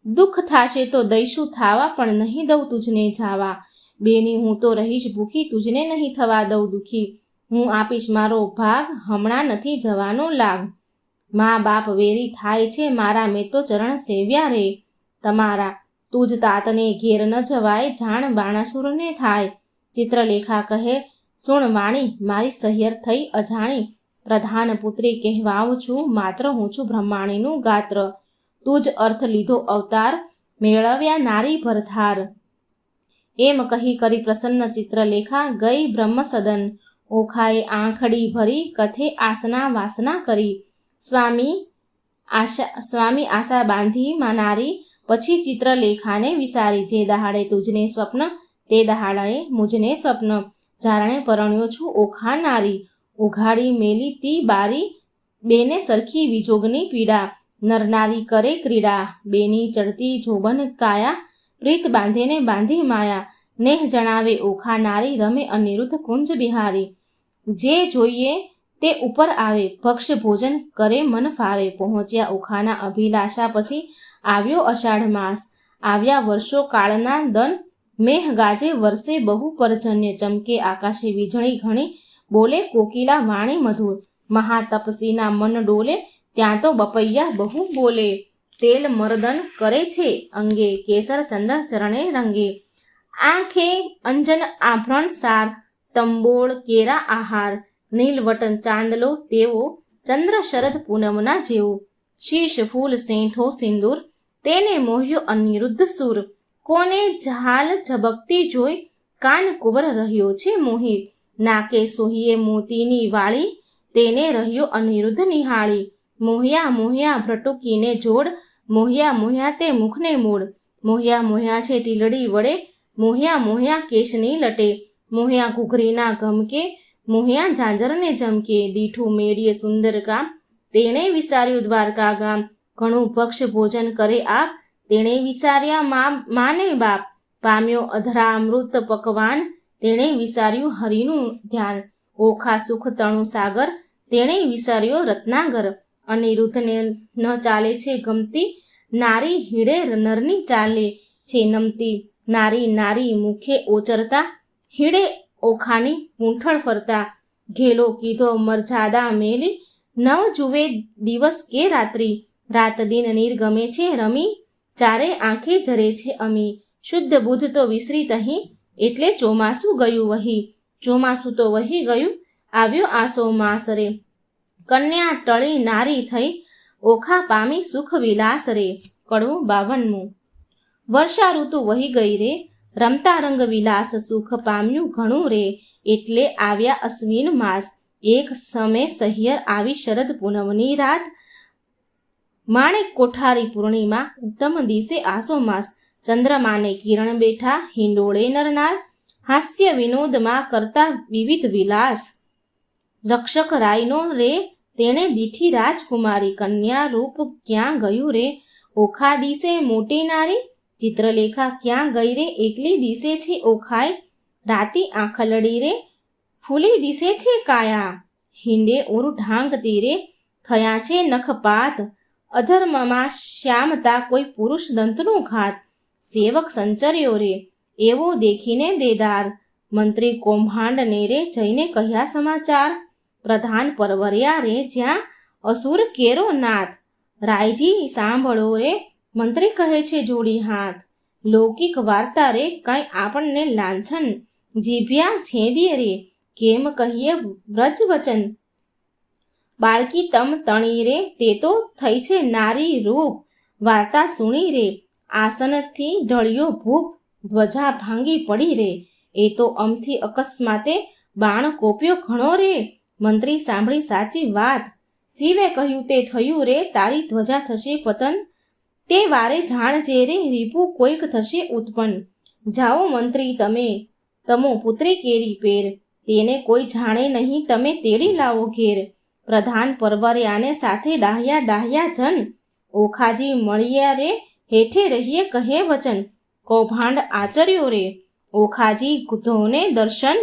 [SPEAKER 1] દુઃખ થાશે તો દઈશું થાવા, પણ નહીં દઉં તુજને જાવા. બેની હું તો રહીશ ભૂખી, તુજને નહીં થવા દઉં દુઃખી. હું આપીશ મારો ભાગ, હમણાં નથી જવાનો લાગ. મા બાપ વેરી થાય છે મારા, મેં તો ચરણ સેવ્યા રે તમારા. તુજ તાતને ઘેર ન જવાય, જાણ બાણાસુરને થાય. ચિત્રલેખા કહે, સુણ વાણી, મારી સહિયર થઈ અજાણી. પ્રધાન પુત્રી કહેવાઉં છું, માત્ર હું છું બ્રહ્માણીનું ગાત્ર. તું જ અર્થ લીધો અવતાર, મેળવ્યા નારી ભરથાર. એમ કહી કરી પ્રસન્ન ચિત્રલેખા ગઈ બ્રહ્મસદન. ઓખાએ આંખડી ભરી, કથે આસના વાસના કરી. સ્વામી આશા બાંધી નારી, પછી ચિત્રલેખાને વિસારી. જે દહાડે તુજને સ્વપ્ન, તે દહાડે મુજને સ્વપ્ન. જારણે પરણ્યો છું ઓખા નારી, ઉઘાડી મેલી તી બારી. બેને સરખી વિજોગની પીડા, નરનારી કરે ક્રીડા. બેની ચડતી જોબન કાયા, પ્રીત બાંધેને બાંધી માયા. નેહ જણાવે ઓખા નારી, રમે અનિરુદ્ધ કુંજ બિહારી. જે જોઈએ તે ઉપર આવે, ભક્ષ્ય ભોજન કરે મન ફાવે. પહોંચ્યા ઓખાના અભિલાષા, પછી આવ્યો અષાઢ માસ. આવ્યા વર્ષો કાળના દન, મેહ ગાજે વરસે બહુ પરજન્ય. ચમકે આકાશે વીજળી ઘણી, બોલે કોકિલા વાણી મધુર. મહાતપસીના મન ડોલે, ત્યાં તો બપૈયા બહુ બોલે. તેલ મર્દન કરે છે અંગે, કેસર ચંદન ચરણે રંગે. આંખે અંજન આભરણ સાર, તંબોળ કેરા આહાર. નીલવટન ચાંદલો તેવો, ચંદ્ર શરદ પૂનમના જેવો. શીશ ફૂલ સેંથો સિંદૂર, તેને મોહ્યો અનિરુદ્ધ સુર. કોને ઝાલ ઝબકતી જોઈ, કાન કુંવર રહ્યો છે મોહી. નાકે સોહીએ મોતીની વાળી, તેને રહ્યો અનિરુદ્ધ નિહાળી. મોહ્યા મોહ્યા ભ્રટુકીને જોડ, મોહ્યા મોહ્યા તે મુખને મૂળ. મોહ્યા મોહ્યા છે ટીલડી વડે, મોહ્યા મોહ્યા કેશની લટે. મોહ્યા ઘૂઘરીના ગમકે, મોહ્યા ઝાંઝરને જમકે. દીઠું મેળીએ સુંદર કામ, તેણે વિસાર્યું દ્વારકા ગામ. ઘણું ભક્ષ્ય ભોજન કરે આપ, તેણે વિસાર્યા માને બાપ. પામ્યો અધરામૃત પકવાન, તેણે વિસાર્યું હરિનું ધ્યાન. ઓખા સુખ તણુ સાગર, તેણે વિસાર્યો રત્નાગર. અનિરુદ્ધને ન ચાલે છે ગમતી, નારી હીડે નરની ચાલે છે નમતી. નારી નારી મુખે ઓચરતા, હીડે ઓખાની પૂંઠળ ફરતા. ઘેલો કીધો મરજાદા મેલી, નવ જુએ દિવસ કે રાત્રિ. રાત દિન નિર્ગમે છે રમી, ચારે આંખે જરે છે અમી. શુદ્ધ બુદ્ધ તો વિસરી તહીં, એટલે ચોમાસું ગયું વહી. ચોમાસું તો વહી ગયું, આવ્યો આસો માસ રે. કન્યા ટળી નારી થઈ, ઓખા પામી સુખ વિલાસ રે. કડવું 52. વર્ષા ઋતુ વહી ગઈ રે, રમતા રંગ વિલાસ સુખ પામ્યું ઘણું રે. એટલે આવ્યા અશ્વિન માસ, એક સમે સહિયર આવી શરદ પૂનમની રાત. માણેક કોઠારી પૂર્ણિમા, ઉત્તમ દિવસે આસો માસ. ચંદ્રમાને કિરણ બેઠા, હિંડોળે નરનાર. હાસ્ય વિનોદમાં કરતા વિવિધ વિલાસ. રક્ષક રાયનો રે, તેણે દીઠી રાજકુમારી. કન્યા રૂપ ક્યાં ગયું રે, ઓખા દિશે મોટી નારી. ચિત્રલેખા ક્યાં ગઈ રે, એકલી દિશે છે ઓખાય. રાતી આંખલડી રે, ફૂલી દિશે છે કાયા. હિંડે ઉર ઢાંકતી રે, થયા છે નખપાત. અધર્મમાં શ્યામતા, કોઈ પુરુષ દંતનું ઘાત. સેવક સંચર્યો રે, એવો દેખીને દેદાર. મંત્રી કૌભાંડને રે, જઈને કહ્યા સમાચાર. પ્રધાન પરવર્યા રે, જ્યાં અસુર કેરો નાથ. રાયજી સાંભળો રે, મંત્રી કહે છે જોડી હાથ. લૌકિક વાર્તા રે, કાંઈ આપણને લાંછન. જીભ્યા છેદીએ રે, કેમ કહીએ વ્રજ વચન. બાળકી તમ તણી રે, તે તો થઈ છે નારી રૂપ. વાર્તા સુણી રે, આસનથી ઢળ્યો ભૂપ. ધ્વજા ભાંગી પડી રે, એ તો અમથી અકસ્માતે બાણ કોપ્યો ઘણો રે. મંત્રી સાંભળી સાચી વાત, શિવે કહ્યું તે થયું રે. તારી ધ્વજા થશે પતન, તે વારે જાણજે રે. રીપુ કોઈક થશે ઉત્પન્ન. જાઓ મંત્રી તમે, તમો પુત્રી કેરી પેર. તેને કોઈ જાણે નહીં, તમે તેડી લાવો ઘેર. પ્રધાન પરવર્યાને સાથે ડાહ્યા ડાહ્યા જન. ઓખાજી મળ્યા રે, હેઠે રહીએ કહે વચન. કૌભાંડ આચર્યો રે, ઓખાજી ધોને દર્શન.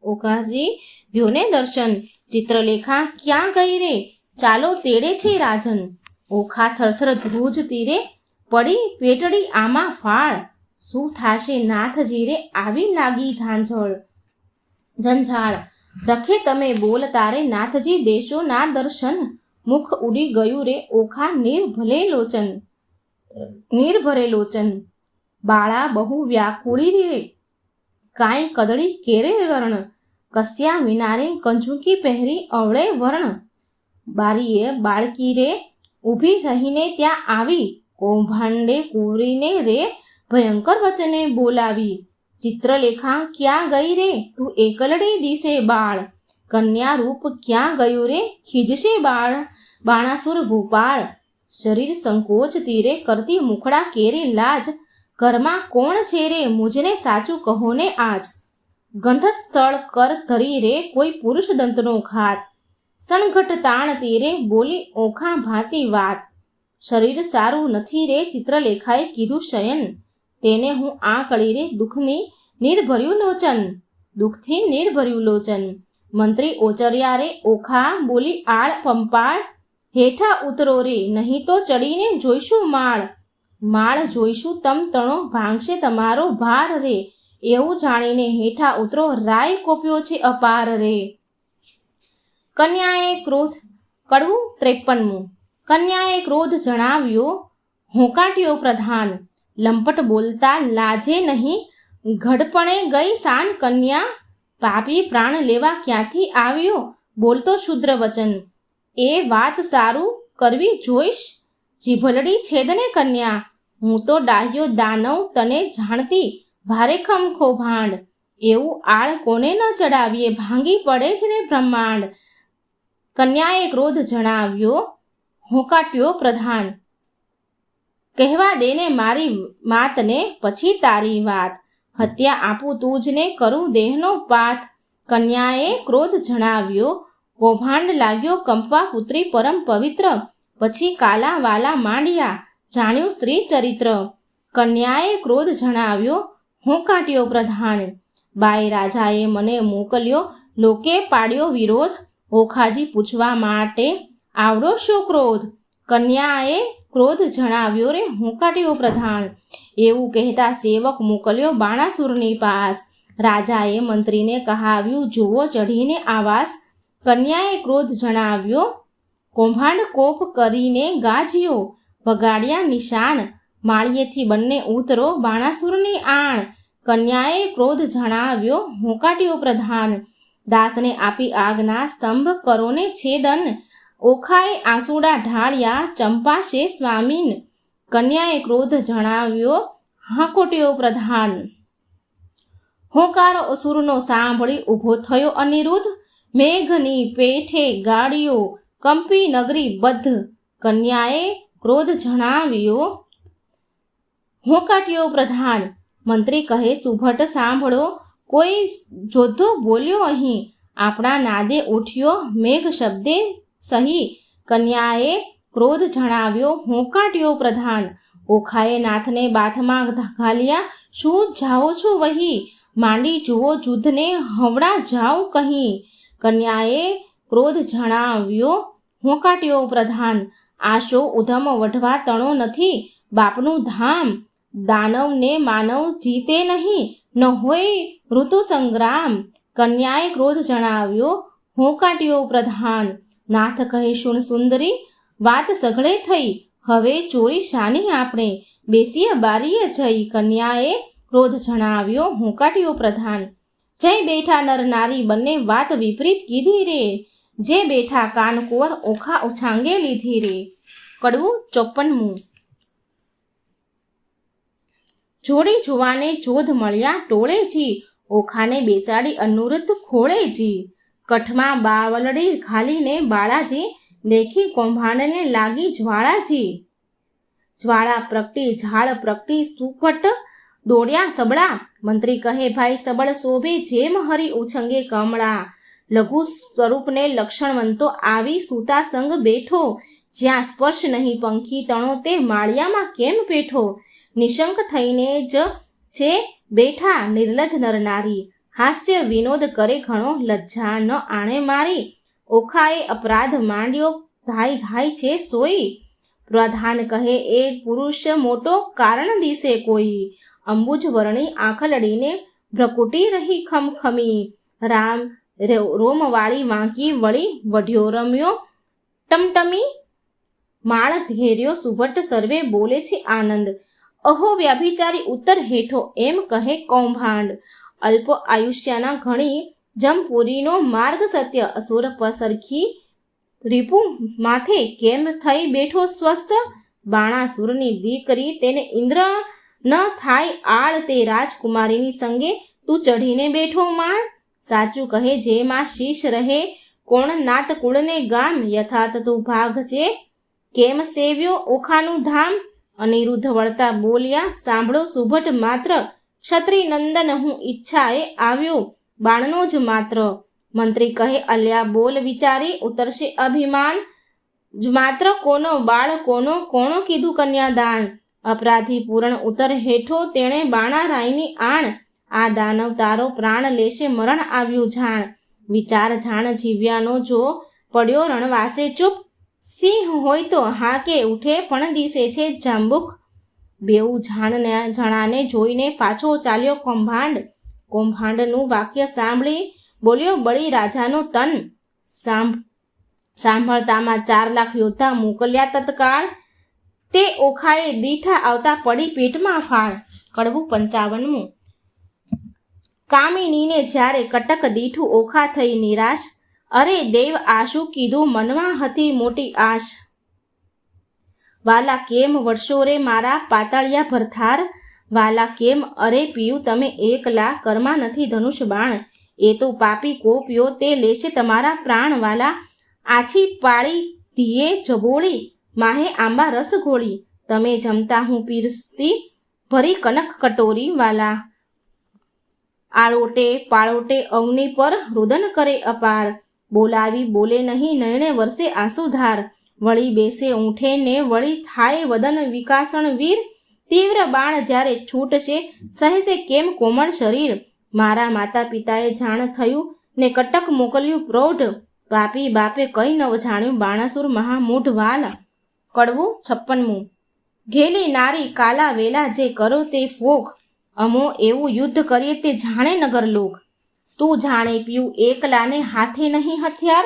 [SPEAKER 1] ઓખાજી ધ્યોને દર્શન. ચિત્રલેખા ક્યાં ગઈ રે, ચાલો તેડે છે રાજન. ઓખા થરથર ધ્રુજતી રે, પડી પેટડી આમાં ફાળ, શું થાશે નાથજી રે આવી લાગી ઝંઝાળ. રખે તમે બોલ તારે નાથજી દેશો ના દર્શન, મુખ ઉડી ગયું રે ઓખા નિર્ભરે લોચન. બાળા બહુ વ્યાકુળી રે કાંઈ કદળી કેરે વર્ણ, કસ્યા વિનારે કંજુકી પહેરી અવળે વર્ણ. બારીએ બાળકી રે ઊભી રહીને ત્યાં આવી, કૌભાંડે કૂરીને રે ભયંકર વચને બોલાવી. ચિત્રલેખા ક્યાં ગઈ રે તું એકલડી દિશે બાળ, કન્યા રૂપ ક્યાં ગયું રે ખીજશે બાણાસુર ભૂપાળ. શરીર સંકોચ તીરે કરતી મુખડા કેરે લાજ, ઘરમાં કોણ છે રે મુજને સાચું કહો ને આજ. ગંઠસ્થળ કર ધરી રે કોઈ પુરુષ દંતનો ઘાત, સણઘટ તાણ તીરે બોલી ઓખા ભાતી વાત. શરીર સારું નથી રે ચિત્રલેખાએ કીધું શયન, તેને હું આ કળી રે દુઃખથી નિર્ભર્યું લોચન. મંત્રી ઓચર્યા રે ઓખા બોલી આળ પંપાળ, હેઠા ઉતરો રે નહીં તો ચડીને જોઈશું માળ જોઈશું તમ તણો ભાંગશે તમારો ભાર રે, એવું જાણીને હેઠા ઉતરો રાય કોપ્યો છે અપાર રે. કન્યાએ ક્રોધ કડવું 53. કન્યાએ ક્રોધ જણાવ્યો હોંકાટ્યો પ્રધાન, લંપટ બોલતા લાજે નહીં ઘડપણે ગઈ શાન કન્યા. પાપી પ્રાણ લેવા ક્યાંથી આવ્યો બોલતો શુદ્ર વચન, એ વાત સારું કરવી જોઈશ જીભલડી છેદને કન્યા. હું તો ડાહ્યો દાનવ તને જાણતી ભારે ખમખો ભાંડ, એવું આળ કોને ન ચડાવીએ ભાંગી પડે છે ને બ્રહ્માંડ. કન્યાએ ક્રોધ જણાવ્યો હોંકાટ્યો પ્રધાન, કહેવા દેને મારી માતને પછી તારી વાત, હત્યા આપું તુજને કરું દેહનો પાત. કન્યાએ ક્રોધ જણાવ્યો કૌભાંડ લાગ્યો કંપવા પુત્રી પરમ પવિત્ર, પછી કાલા વાલા માંડ્યા જાણ્યું સ્ત્રી ચરિત્ર. કન્યાએ ક્રોધ જણાવ્યો હોંકાટ્યો પ્રધાન, બાઈ રાજાએ મને મોકલ્યો લોકે પાડ્યો વિરોધ, ઓખાજી પૂછવા માટે આવડો શો ક્રોધ. કન્યાએ ક્રોધ જણાવ્યો રે હોંકાટ્યો પ્રધાન, એવું કહેતા સેવક મોકલ્યો બાણાસુરની પાસ. રાજાએ મંત્રીને કહાવ્યું જુઓ ચઢીને આવાસ. કન્યાએ ક્રોધ જણાવ્યો કૌભાંડ કોપ કરીને ગાજ્યો, વગાડ્યા નિશાન માળિયેથી બંને ઉતરો બાણાસુરની આણ. કન્યાએ ક્રોધ જણાવ્યો હોંકાટ્યો પ્રધાન, દાસને આપી આગના સ્તંભ કરોને છેદન, ઓખાએ આંસુડા ઢાળ્યા ચંપાશે સ્વામીન. કન્યાએ ક્રોધ જણાવ્યો હાંકોટ્યો પ્રધાન, હોંકારો અસુરનો સાંભળી ઊભો થયો અનિરુદ્ધ, મેઘની પેઠે ગાડીઓ કંપી નગરી બદ્ધ. કન્યાએ ક્રોધ જણાવ્યો હોંકાટ્યો પ્રધાન, મંત્રી કહે સુભટ સાંભળો કોઈ જોધો બોલ્યો અહીં, આપણા નાદે ઉઠ્યો મેઘ શબ્દે સહી. કન્યાએ ક્રોધ જણાવ્યો હોંકાટ્યો પ્રધાન, ઓખાએ નાથને બાથમાં ઘાલ્યા શું જાઓ છો વહી, માંડી જુઓ જુદ્ધને હવડા જાઓ કહી. કન્યાએ ક્રોધ જણાવ્યો હોંકાટ્યો પ્રધાન, આશો ઉધમ વઢવા તણો નથી બાપનું ધામ, દાનવને માનવ જીતે નહીં ન હોય ઋતુ સંગ્રામ. કન્યાએ ક્રોધ જણાવ્યો હોંકાટ્યો પ્રધાન, નાથ કહે શુણ સુંદરી વાત સઘળે થઈ, હવે ચોરી શાની આપણે બેસીએ બારીએ જઈ. કન્યાએ ક્રોધ જણાવ્યો હોંકાટ્યો પ્રધાન, જય બેઠા નર નારી બંને વાત વિપરીત કીધી રે, જે બેઠા કાનકોર ઓખા ઉછાંગે લીધી રે. કડવું 54. જોડી જુવાને જોધ મળ્યા ટોળેજી, ઓખાને બેસાડી અનુરુદ્ધ ખોળેજી. કઠમાં બાવલડી ઘાલીને બાળાજી, દેખી કૌભાંડને લાગી જ્વાળાજી. જ્વાળા પ્રગટી ઝાડ પ્રગટી સુફટ દોડ્યા સબળા, મંત્રી કહે ભાઈ સબળ શોભે જેમ હરી ઉછંગે કમળા. લઘુ સ્વરૂપને લક્ષણવંતો આવી સૂતા સંગ બેઠો, જ્યાં સ્પર્શ નહીં પંખી તણો તે માળિયામાં કેમ પેઠો. નિશંક થઈને જ છે બેઠા નિર્લજ નરનારી, હાસ્ય વિનોદ કરે ઘણો લજ્જા ન આણે મારી. ઓખાએ અપરાધ માંડ્યો ધાય ધાય છે સોઈ, પ્રધાન કહે, એ પુરુષ મોટો કારણ દિશે કોઈ, અંબુજ વર્ણી આંખલડીને ભ્રકુટી રહી ખમખમી. રામ રોમવાળી વાંકી વળી વઢ્યો રમ્યો ટમટમી. માળ ઘેર્યો સુભટ સર્વે બોલે છે આનંદ. અહો વ્યાભિચારી ઉત્તર હેઠો એમ કહે કૌભાંડ. અલ્પ આયુષ્યના ઘણી જમપુરીનો માર્ગ સત્ય, અસુર સરખી રીપુ માથે કેમ થઈ બેઠો સ્વસ્થ. બાણાસુરની દીકરી તેને ઇન્દ્ર ન થાય આળ, તે રાજકુમારીની સંગે તું ચઢીને બેઠો માળ. સાચું કહે જેમાં શીશ રહે કોણ નાત કુળને ગામ, યથાર્થ તું ભાગ છે કેમ સેવ્યો ઓખાનું ધામ. અનિરુદ્ધ વળતા બોલ્યા, સાંભળો સુભટ માત્ર, ક્ષત્રિ નંદન હું ઈચ્છાએ આવ્યો બાણનો જ માત્ર. મંત્રી કહે, અલ્યા બોલ વિચારી ઉતરશે અભિમાન જ માત્ર, કોનો બાળ કોણો કીધું કન્યાદાન. અપરાધી પૂરણ ઉતર હેઠો તેણે બાણા રાયની આણ, આ દાનવ તારો પ્રાણ લેશે મરણ આવ્યું જાણ. વિચાર જાણ જીવ્યાનો જો પડ્યો રણવાસે ચૂપ, સિંહ હોય તો હાકે ઉઠે પણ દિશે છે જાંબુક. બેઉ જણાને જોઈને પાછો ચાલ્યો કૌભાંડ. કૌભાંડનું વાક્ય સાંભળી બોલ્યો બળી રાજાનો તન. સાંભળતામાં 4 લાખ યોદ્ધા મોકલ્યા તત્કાળ, તે ઓખાએ દીઠા આવતા પડી પેટમાં ફાળ. કડવું 55. કામિનીને જ્યારે કટક દીઠું ઓખા થઈ નિરાશ, અરે દેવ આશુ કીધું મનમાં હતી મોટી આશ. વાલા કેમ વર્ષો રે મારા પાતાળિયા ભરથાર, વાલા કેમ અરે પીયું તમે એકલા, કરમાં નથી ધનુષ બાણ. એ તો પાપી કોપ્યો તે લેશે તમારા પ્રાણ. વાલા આછી પાળી ધીએ જબોળી, માહે આંબા રસ ઘોળી. તમે જમતા હું પીરસતી ભરી કનક કટોરી. વાલા આળોટે પાળોટે અવની પર રુદન કરે અપાર, બોલાવી બોલે નહીં નયણે વરસે આંસુધાર. વળી બેસે ઊંઠે ને વળી થાય વદન વિકાસણ વીર, તીવ્ર બાણ જ્યારે છૂટશે સહેશે કેમ કોમળ શરીર. મારા માતા પિતાએ જાણ થયું ને કટક મોકલ્યું પ્રૌઢ, પાપી બાપે કઈ ન જાણ્યું બાણાસુર મહામૂઢ વાલ. કડવું 56. ઘેલી નારી કાલા વેલા જે કરો તે ફોક, અમો એવું યુદ્ધ કરીએ તે જાણે નગર લોક. તું જાણે પીયું એકલાને હાથે નહીં હથિયાર,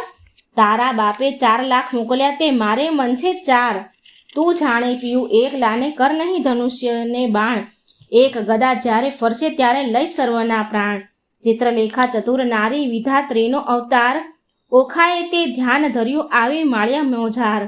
[SPEAKER 1] તારા બાપે 4 લાખ મોકલ્યા તે મારે મન છે 4. તું જાણે પીયું એકલાને કર નહીં ધનુષ્યને બાણ, એક ગદા જ્યારે ફરશે ત્યારે લઈ સર્વના પ્રાણ. ચિત્રલેખા ચતુર નારી વિધાત્રીનો અવતાર, ઓખાએ તે ધ્યાન ધર્યું આવી માળ્યા મોજાર.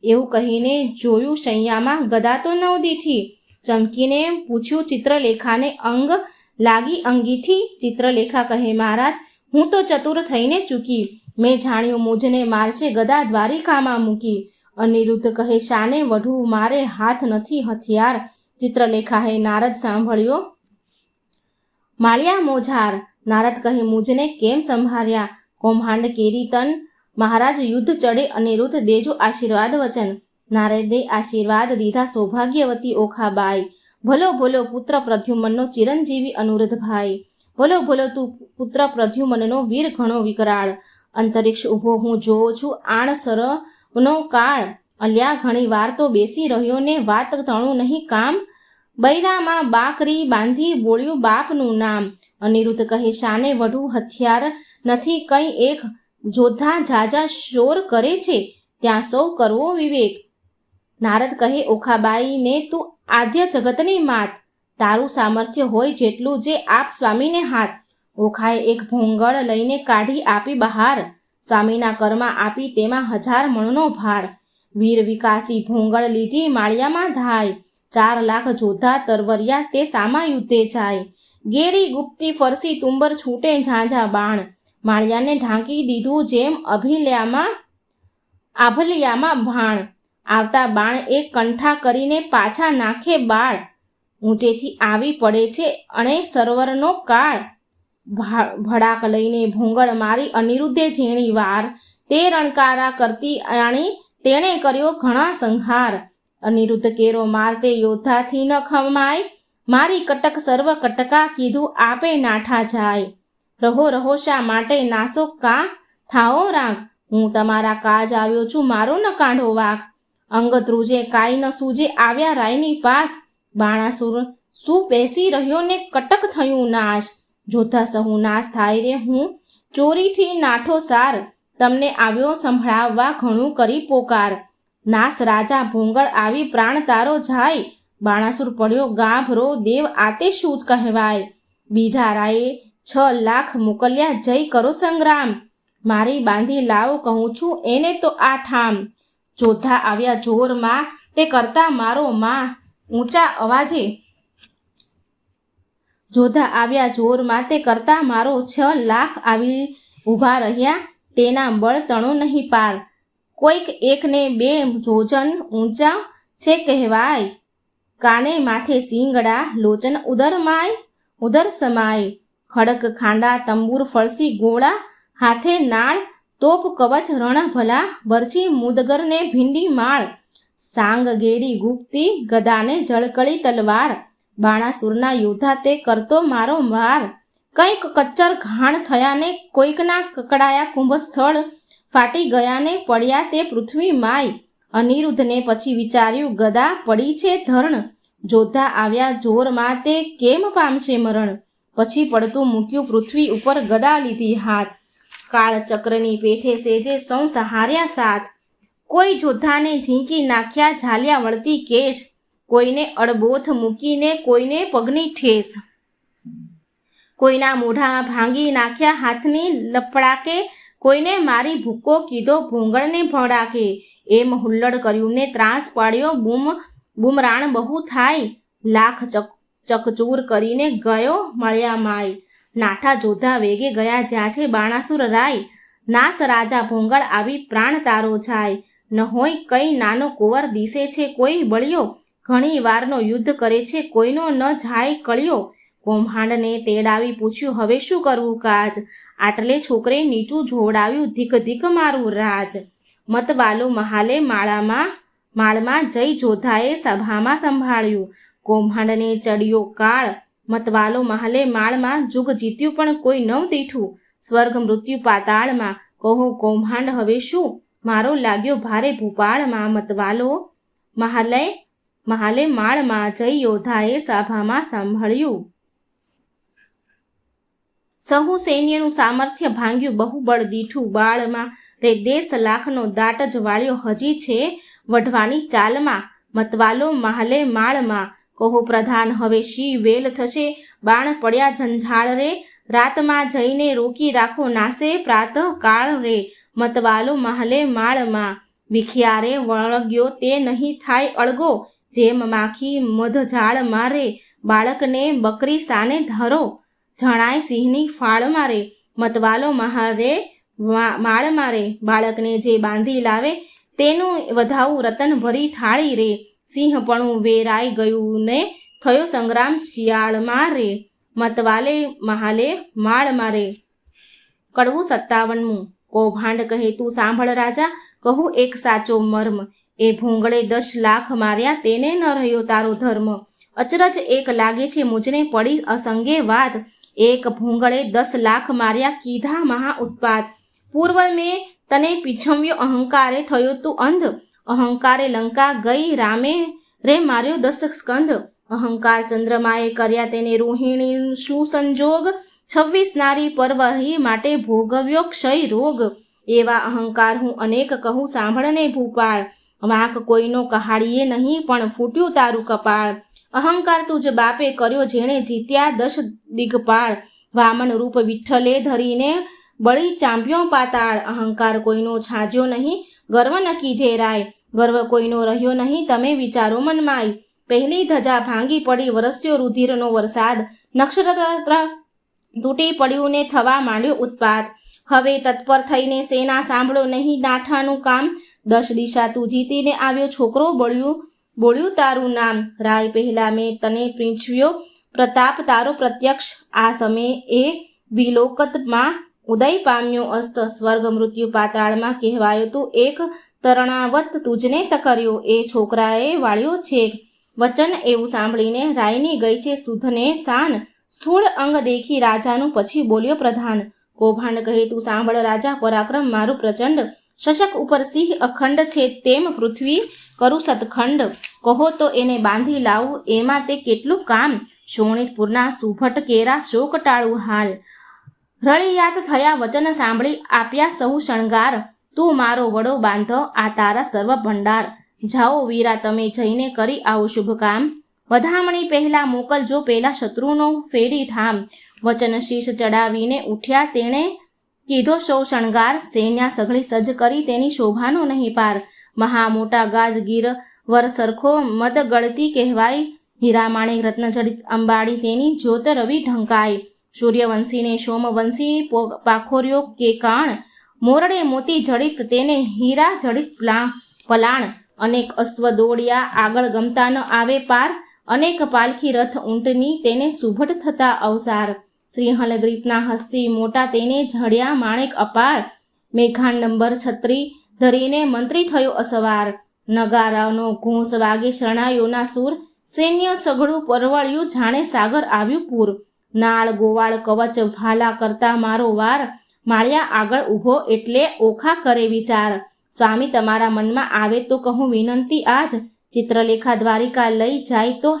[SPEAKER 1] એવું કહીને જોયું શૈયામાં ગદા તો 9 દીઠી, ચમકીને પૂછ્યું ચિત્રલેખાને અંગ લાગી અંગીઠી. ચિત્રલેખા કહે મહારાજ હું તો ચતુર થઈને ચૂકી, મેં જાણ્યું મુજને મારશે ગદા દ્વારિકામાં મૂકી. અનિરુદ્ધ કહે શાને વઢવું મારે હાથ નથી હથિયાર. ચિત્રલેખાએ નારદ સાંભળ્યો માળ્યા મોજાર. નારદ કહે મુજને કેમ સંભાળ્યા કૌભાંડ કેરી તન, મહારાજ યુદ્ધ ચડે અનિરુદ્ધ દેજો આશીર્વાદ વચન. નારદે આશીર્વાદ દીધા સૌભાગ્યવતી ઓખાબાઈ. ભલો ભલો પુત્ર પ્રદ્યુમનનો ચિરંજીવી અનુરુદ્ધભાઈ, ભલો ભલો તું પુત્ર પ્રદ્યુમનનો વીર ઘણો વિકરાળ. અંતરિક્ષ ઊભો હું જોઉં છું આણ સરનો કાળ, અલ્યા ઘણી વાર તો બેસી રહ્યો ને વાત તણું નહીં કામ. બૈરામાં બાકરી બાંધી બોલ્યું બાપનું નામ. અનિરુદ્ધ કહે શાને વઢું હથિયાર નથી કંઈ એક, જોધા જાજા શોર કરે છે ત્યાં સૌ કરવો વિવેક. નારદ કહે ઓખાબાઈને તું આદ્ય જગતની માત, તારું સામર્થ્ય હોય જેટલું જે આપ સ્વામીને હાથ. ઓખાએ એક ભોંગળ લઈને કાઢી આપી બહાર, સ્વામીના કરમાં આપી તેમાં 1000 મણનો ભાર. વીર વિકાસી ભોંગળ લીધી માળિયામાં ધાય, 4 લાખ જોધા તરવરિયા તે સામા યુદ્ધે જાય. ગેડી ગુપ્તી ફરસી તુંબર છૂટે ઝાઝા બાણ, માળિયાને ઢાંકી દીધું જેમ આભલિયામાં ભાણ. આવતા બાણ એક કંઠા કરીને પાછા નાખે બાળ, ઊંચેથી આવી પડે છે અણે સરોવરનો કાળ. ભડાક લઈને ભોંગળ મારી અનિરુદ્ધે ઝીણી વાર, તે રણકારા કરતી આણી તેણે કર્યો ઘણા સંહાર. અનિરુદ્ધ કેરો મારતે યોદ્ધાથી ન ખમાય, મારી કટક સર્વ કટકા કીધું આપે નાઠા જાય. રહો રહો શા માટે નાસો કા થાઓ રાગ, હું તમારા કાજ આવ્યો છું મારો ન કાઢો વાઘ. અંગ ધ્રુજે કાંઈ ન સૂજે આવ્યા રાયની પાસ, બાણાસુર શું બેસી રહ્યો ને કટક થયું નાશ, જોતા સહુ નાશ થાય રે હું ચોરીથી નાઠો સાર, તમને આવ્યો સંભળાવવા ઘણું કરી પોકાર, નાસ રાજા ભોંગળ આવી પ્રાણ તારો જાય, બાણાસુર પડ્યો ગાભરો દેવ આતે શું કહેવાય, બીજા રાયે 6 લાખ મોકલ્યા જય કરો સંગ્રામ, મારી બાંધી લાવ કહું છું એને તો આ ઠામ, જોધા આવ્યા જોરમાં તે કરતા મારો માં ઊંચા અવાજે, જોધા આવ્યા જોરમાં તે કરતા મારો 6 લાખ આવી ઊભા રહ્યા, તેના બળ તણો નહીં પાર, કોઈક એકને 2 જોજન ઊંચા છે કહેવાય, કાને માથે સિંગડા લોચન ઉદર સમાય, ખડક ખાંડા તંબુર ફળસી ગોળા, હાથે નાળ તોપ કવચ રણ ભલા, બરછી મુદગરને ભીંડી માળ, સાંગ ગેડી ગુપ્તી ગદાને જળકળી તલવાર, બાણાસુરના યોદ્ધા તે કરતો મારો વાર, કંઈક કચ્ચર ઘાણ થયાને કોઈકના કકડાયા કુંભસ્થળ, ફાટી ગયાને પડ્યા તે પૃથ્વી માય, અનિરુદ્ધને પછી વિચાર્યું ગદા પડી છે ધરણ, જોધા આવ્યા જોરમાં તે કેમ પામશે મરણ, પછી પડતું મૂક્યું પૃથ્વી ઉપર ગદા લીધી હાથ, કાળ ચક્રની પેઠે સેજે સૌ સહાર્યા સાથ, કોઈ જોધાને ઝીંકી નાખ્યા ઝાલ્યા વળતી કેશ, કોઈને અડબોથ મૂકીને કોઈને પગની ઠેસ, કોઈના મોઢા ભાંગી નાખ્યા હાથની લપડાકે, કોઈને મારી ભૂકો કીધો ભોંગળને ભડાકે, એમ હુલ્લડ કર્યું ને ત્રાસ પાડ્યો બુમરાણ બહુ થાય, લાખ ચકચૂર કરીને ગયો મળ્યા માય, નાઠા જોધા વેગે ગયા જ્યાં છે બાણાસુર રાય, નાસ રાજા ભોંગળ આવી પ્રાણ તારો જાય, ન હોય કઈ નાનો કુંવર દિશે છે કોઈ બળ્યો, ઘણી વારનો યુદ્ધ કરે છે કોઈનો ન જાય કળ્યો, કૌભાંડને તેડાવી પૂછ્યું હવે શું કરવું કાજ, આટલે છોકરે નીચું જોડાવ્યું ધીક ધીક મારું રાજ, મતવાલો મહાલે માળમાં જઈ જોધાએ સભામાં સંભાળ્યું, કૌભાંડને ચડ્યો કાળ, મતવાલો મહાલે માળમાં જુગ જીત્યું પણ કોઈ નવ દીઠું, સ્વર્ગ મૃત્યુ પાતાળમાં કહો કૌભાંડ હવે શું, મારો લાગ્યો ભારે ભૂપાળમાં, મતવાલો મહાલે માળમાં જઈ યોદ્ધાએ સભામાં સાંભળ્યું, સહુ સૈન્યનું સામર્થ્ય ભાંગ્યું બહુ બળ દીઠું, બાળમાં રે 10 લાખનો દાટ જ વાળ્યો હજી છે વઢવાની ચાલમાં, મતવાલો મહાલે માળમાં કહો પ્રધાન હવે શી વેલ થશે, બાણ પડ્યા ઝંઝાળ રે, રાતમાં જઈને રોકી રાખો નાસે પ્રાતઃ કાળ રે, મતવાલો મહાલે માળમાં વિખિયારે વળગ્યો તે નહીં થાય અળગો, જેમ માખી મધઝાળ મારે બાળકને બકરી સાને ધરો, જણાય સિંહની ફાળ મારે, મતવાલો માળ મારે, બાળકને જે બાંધી લાવે તેનું વધાવું રતન ભરી થાળી રે, સિંહપણું વેરાઈ ગયું ને થયો સંગ્રામ શિયાળમાં રે, મતવાલે મહાલે માળ મારે. કડવું 57મું. કૌભાંડ કહે તું સાંભળ રાજા, કહું એક સાચો મર્મ, એ ભોંગળે 10 લાખ માર્યા તેને ન રહ્યો તારો ધર્મ, અચરજ એક લાગે છે મુજને પડી અસંગે વાત, એક ભોંગળે 10 લાખ માર્યા કીધા મહા ઉત્પાત, પૂર્વ મેં તને પીછમ્યો અહંકારે થયો તું અંધ, અહંકારે લંકા ગઈ રામે રે માર્યો 10 સ્કંધ, અહંકાર ચંદ્રમાએ કર્યા તેને રોહિણી શું સંજોગ, 26 નારી પરવહી માટે ભોગવ્યો ક્ષય રોગ, એવા અહંકાર હું અનેક કહું સાંભળને ભૂપાળ, વાંક કોઈનો કહાડીએ નહીં પણ ફૂટ્યું તારું કપાળ, અહંકાર તુજ બાપે કર્યો જેણે જીત્યા 10 દિગપાળ, વામન રૂપ વિઠ્ઠલે ધરીને બળી ચાંપ્યો પાતાળ, અહંકાર કોઈનો છાજ્યો નહીં ગર્વ નકી જેરાય, ગર્વ કોઈનો રહ્યો નહીં તમે વિચારો મનમાય, પહેલી ધજા ભાંગી પડી વરસ્યો રુધિરનો વરસાદ, નક્ષત્ર તૂટી પડ્યું ને થવા માંડ્યો ઉત્પાત, હવે તત્પર થઈને સેના સાંભળો નહીં નાઠાનું કામ, 10 દિશા તું જીતીને આવ્યો છોકરો બોલ્યું તારું નામ, રાય પહેલા મેં તને પીંછવ્યો પ્રતાપ તારો પ્રત્યક્ષ, આ સમયે એ વિલોકતમાં ઉદય પામ્યો અસ્ત, સ્વર્ગ મૃત્યુ પાતાળમાં કહેવાયો તું એક તરણાવત તુજને તકર્યો, એ છોકરાએ વાળ્યો છેક, વચન એવું સાંભળીને રાયની ગઈ છે સુધને શાન, સ્થૂળ અંગ દેખી રાજાનું પછી બોલ્યો પ્રધાન, કૌભાંડ કહે તું સાંભળ રાજા પરાક્રમ મારું પ્રચંડ, શશક ઉપર સિંહ અખંડ છે, તેમ પૃથ્વી કરું સતખંડ. કહો તો એને બાંધી લાવું, એમાં તે કેટલું કામ. શોણિતપુરના સુભટ કેરા શોક ટાળું હાલ. રળિયાત થયા વચન સાંભળી, આપ્યા સહુ શણગાર. તું મારો વડો બાંધ, આ તારા સર્વ ભંડાર. જાઓ વીરા તમે જઈને કરી આવો શુભ કામ. વધામણી પહેલા મોકલજો પેલા શત્રુનો ફેરી ઠામ. વચન શીશ ચડાવીને ઉઠ્યા તેણે કીધો સૌ શણગાર. સૈન્યા સઘળી સજ્જ કરી તેની શોભાનો નહીં પાર. મહા મોટા ગાજ ગીર વર સરખો મદ ગળતી કહેવાય. હીરા માણેક રત્નજડિત અંબાડી તેની જ્યોત રવિ ઢંકાય. સૂર્યવંશીને સોમવંશી પાખોર્યો કે કાણ. મોરડે મોતી જડિત તેને હીરા જડિત પલાણ. અનેક અશ્વ દોડ્યા આગળ ગમતા ન આવે પાર. અનેક પાલખી રથ ઊંટની તેને સુભટ થતા અવસાર. શ્રીહલ દ્વીપના હસ્તી મોટા તેને ઝડ્યા માણેક અપાર. મેઘાંડંબર છત્રી ધરીને મંત્રી થયો અસવાર. નગારાનો ઘોષ વાગે શરણાયોના સૂર. સૈન્ય સઘળું પરવળ્યું જાણે સાગર આવ્યું પૂર. નાળ ગોવાળ કવચ ભાલા કરતા મારો વાર. માળિયા આગળ ઊભો એટલે ઓખા કરે વિચાર. સ્વામી તમારા મનમાં આવે તો કહું વિનંતી આજ. ચિત્રલેખા દ્વારિકા લઈ જાય તો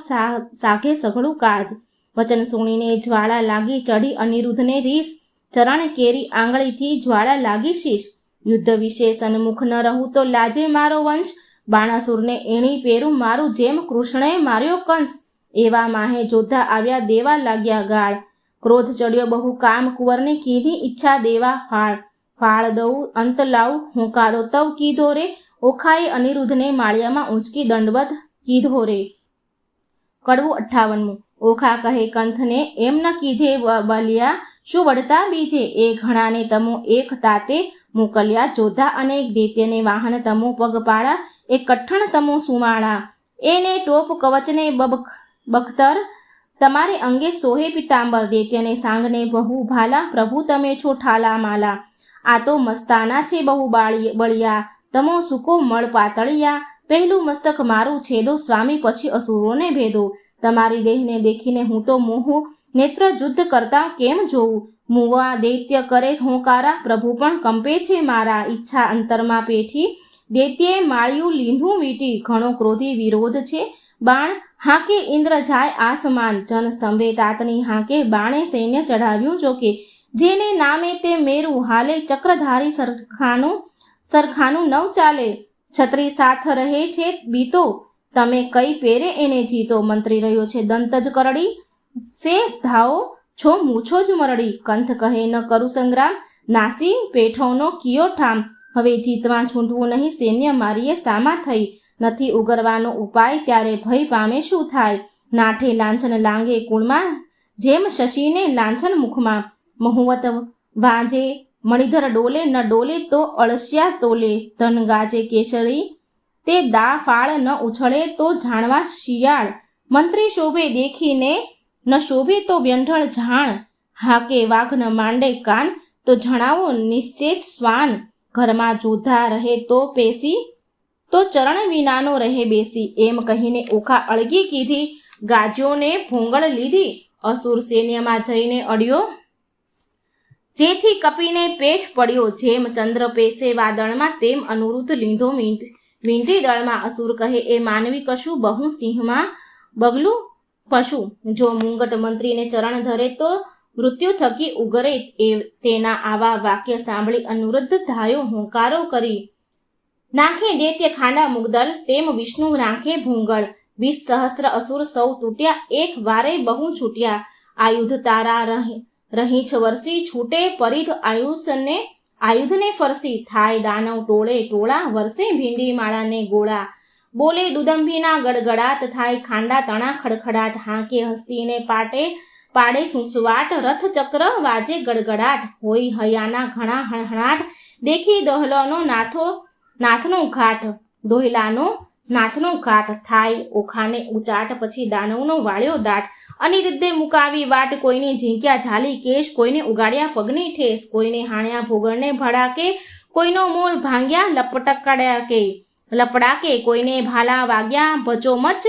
[SPEAKER 1] સાઘે સઘળું કાજ. વચન સુણીને જ્વાળા લાગી ચઢી અનિરુદ્ધને રીસ. ચરણ કેરી આંગળીથી જ્વાળા લાગી શીશ. યુદ્ધ વિશે સન્મુખ ન રહું તો લાજે મારો વંશ. બાણાસુરને એણી પેરું મારું જેમ કૃષ્ણએ માર્યો કંસ. એવા માહે જોધા આવ્યા દેવા લાગ્યા ગાળ. ક્રોધ ચડ્યો બહુ કામ કુંવરને કીધી ઈચ્છા દેવા ફાળ. ફાળ દઉં અંત લાવું હુંકારો તવ કીધો રે. ઓખાએ અનિરુદ્ધને માળિયામાં ઊંચકી દંડવત કીધો રે. કડવું 58. ઓખા કહે કંથને એમ ન કીજે બલિયા. શું વળતા બીજે એ ઘણાને તમો એક તાતે મોકલ્યા. જોધા અનેક દૈત્યને વાહન તમો પગપાળા. એ કઠણ તમો સુમાળા. એને ટોપ કવચને બખ્તર. તમારે અંગે સોહે પિતાંબર. દૈત્યને સાંગને બહુ ભાલા. પ્રભુ તમે છો ઠાલા માલા. આ તો મસ્તાના છે બહુ બળિયા. તમો સૂકો મળ પાતળિયા. પહેલું મસ્તક મારું છેદો સ્વામી, પછી અસુરોને ભેદો. તમારી દેહને દેખીને હું તો મોહું. નેત્ર યુદ્ધ કરતા કેમ જોઉં. મુવા દૈત્ય કરે હોંકારા. પ્રભુ પણ કંપે છે મારા. ઈચ્છા અંતરમાં પેઠી. દૈત્યે માળિયું લીધું વીટી. ઘણો ક્રોધી વિરોધ છે બાણ. હાંકે ઇન્દ્ર જાય આસમાન. જન સ્તંભે તાતની હાંકે. બાણે સૈન્ય ચઢાવ્યું જોકે. જેને નામે તે મેરું હાલે. ચક્રધારી સરખાનું નવ ચાલે. છત્રી સાથ રહે છે બીતો. તમે કઈ પેરે એને જીતો. મંત્રી રહ્યો છે દંત જ કરડી. શેષ ધાઓ છો મૂછો જ મરડી. કંથ કહે ન કરું સંગ્રામ. નાસી પેઠોનો કિયો ઠામ. હવે જીતવા છૂટવું નહીં. સૈન્ય મારીએ સામા થઈ. નથી ઉગરવાનો ઉપાય. ત્યારે ભય પામે શું થાય. નાઠે લાંછન લાંગે કુળમાં. જેમ શશીને લાંછન મુખમાં. મહુવત વાંજે મણિધર ડોલે. ન ડોલે તો અળસિયા તોલે. ધન ગાજે કેસરી તે દા ફાળ. ન ઉછળે તો જાણવા શિયાળ. મંત્રી શોભે દેખીને ન શોભે તો વ્યંઢળ જાણ. હાકે વાઘ ન માંડે કાન. તો જણાવો નિશ્ચેત શ્વાન. ઘરમાં જોધા રહે તો પેસી. તો ચરણ વિનાનો રહે બેસી. એમ કહીને ઓખા અળગી કીધી. ગાજોને ભોંગળ લીધી. અસુર સૈન્યમાં જઈને અડ્યો. જેથી કપીને પેઠ પડ્યો. જેમ ચંદ્ર પેસે વાદળમાં. તેમ અનુરુદ્ધ લીધો વીંટી દળમાં. અસુર કહે એ માનવી કશું. બહુ સિંહમાં બગલું પશુ. જો મુંગટ મંત્રીને ચરણ ધરે તો મૃત્યુ થકી ઉગરે. તેના આવા વાક્ય સાંભળી અનુરુદ્ધ ધાયો હોંકારો કરી. નાખે દૈત્ય ખાંડા મુગદલ. તેમ વિષ્ણુ નાખે ભૂંગળ. 20 સહસ્ર અસુર સૌ તૂટ્યા. એક વારે બહુ છૂટ્યા. આયુધ તારા રહીછ વરસી. છૂટે પરિધ આયુધને ફરસી. થાય દાનવ ટોળે ટોળા. વર્ષે ભીંડી માળાને ગોળા. બોલે દુદંભીના ગડગડાટ. થાય ખાંડા તણા ખડખડાટ. હાંકે હસ્તીને પાડે સુસવાટ. રથ ચક્ર વાજે ગડગડાટ. હોય હૈયાના ઘણા હણહણાટ. દેખી દોહલાનો નાથનો ઘાટ. દોહલાનો નાથનો ઘાટ. થાય ઓખાને ઉચાટ. પછી દાનવનો વાળ્યો દાટ. અનિરુદ્ધે મુકાવી વાટ. કોઈને ઝીંક્યા ઝાલી કેશ. કોઈને ઉગાડ્યા પગની ઠેસ. કોઈને હાણ્યા ભોગળને ભડાકે. કોઈનો મૂળ ભાંગ્યા લપડાકે. કોઈને ભાલા વાગ્યા ભચોમચ.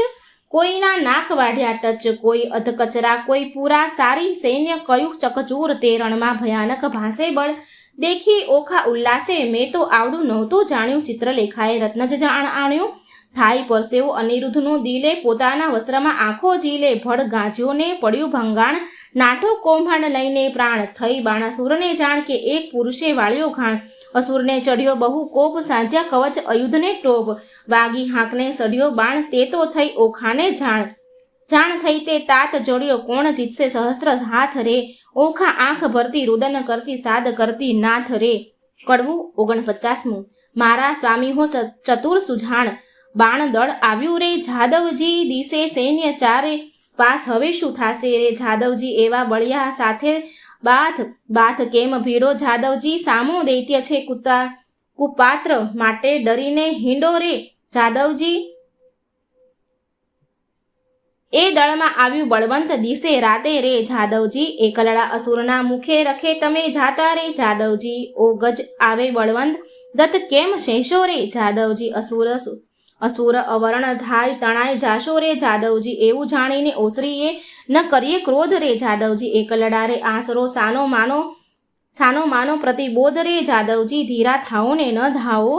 [SPEAKER 1] કોઈના નાક વાઢ્યા ટચ. કોઈ અધકચરા કોઈ પૂરા સારી. સૈન્ય કયું ચકચૂર. તે રણમાં ભયાનક ભાસે બળ. દેખી ઓખા ઉલ્લાસે મેં તો આવડું નહોતું જાણ્યું ચિત્રલેખાએ રત્ન જ આણ્યું થાય પરસેવો અનિરુદ્ધનું દિલે પોતાના વસ્ત્રમાં આંખો ઝીલે ભડ ગાંજ્યોને પડ્યું ભંગાણ નાઠો કૌભાંડ લઈને પ્રાણ થઈ બાણાસુરને જાણ કે એક પુરુષે વાળ્યો ઘાણ અસુરને ચઢ્યો બહુ કોપ સાંજ્યા કવચ અયુધને ટોપ વાગી હાંકને સડ્યો બાણ તે તો થઈ ઓખાને જાણ થઈ તે તાત જોડ્યો કોણ જીતશે સહસ્ત્ર હાથ રે ઓખા આંખ ભરતી રુદન કરતી સાદ કરતી નાથ રે કડવું 49 મારા સ્વામી હો ચતુર સુજાણ બાણ દળ આવ્યું રે જાદવજી દિશે સૈન્ય ચારે પાસ હવે શું થાશે રે જાદવજી એવા બળિયા સાથે બાથ કેમ ભીડો જાદવજી સામો દૈત્ય છે કુપાત્ર માટે ડરીને હિંડો રે જાદવજી એ દળમાં આવ્યું બળવંત દિશે રાતે રે જાદવજી એકલડા અસુરના મુખે રખે તમે જાતા રે જાદવજી ઓ ગજ આવે બળવંત દત્ત કેમ શેષો રે જાદવજી અસુર અવર્ણ થાય તણાઈ જાશો રે જાદવજી એવું જાણીને ઓસરીએ ન કરીએ ક્રોધ રે જાદવજી એકલડા રે આસરો સાનો માનો પ્રતિબોધ રે જાદવજી ધીરા થાઓ ને ન ધાવો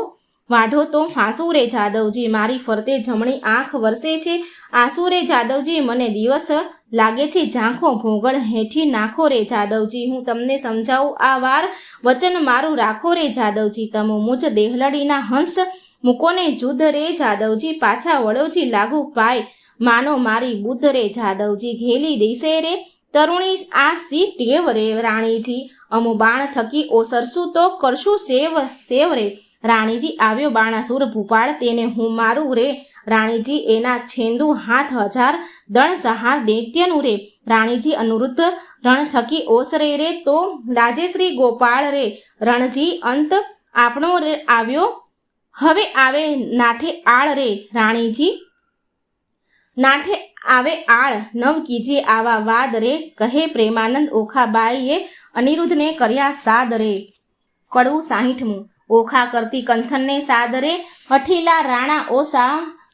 [SPEAKER 1] વાઢો તો ફાંસુ રે જાદવજી મારી ફરતે જમણી આંખ વરસે છે આંસુ રે જાદવજી મને દિવસ લાગે છે ઝાંખો ભોગળ હેઠી નાખો રે જાદવજી હું તમને સમજાવું આ વાર વચન મારું રાખો રે જાદવજી તમો મુજ દેહલડીના હંસ મૂકોને જુદ્ધ રે જાદવજી પાછા વડોજી લાગુ પાય માનો મારી બુદ્ધ રે જાદવજી ઘેલી દેશે રે તરુણી આ સી ટેવ રે રાણીજી અમો બાણ થકી ઓસરશું તો કરશું સેવ રે રાણીજી આવ્યો બાણાસુર ભૂપાળ તેને હું મારું રે રાણીજી એના છેંદુ હાથ 1000 દણ સહાર દૈત્યનું રે રાણીજી અનુરુદ્ધ રણ થકી ઓસરે રે તો લાજે શ્રી ગોપાળ રે રણજી અંત આપણો રે આવ્યો હવે આવે નાઠે આળ રે રાણીજી નાઠે આવે આળ નવ કીજે આવા વાદ રે કહે પ્રેમાનંદ ઓખાબાઈએ અનિરુદ્ધને કર્યા સાદ રે કડવું 60 ઓખા કરતી કંથનને સાદ રે હઠીલા રાણા ઓ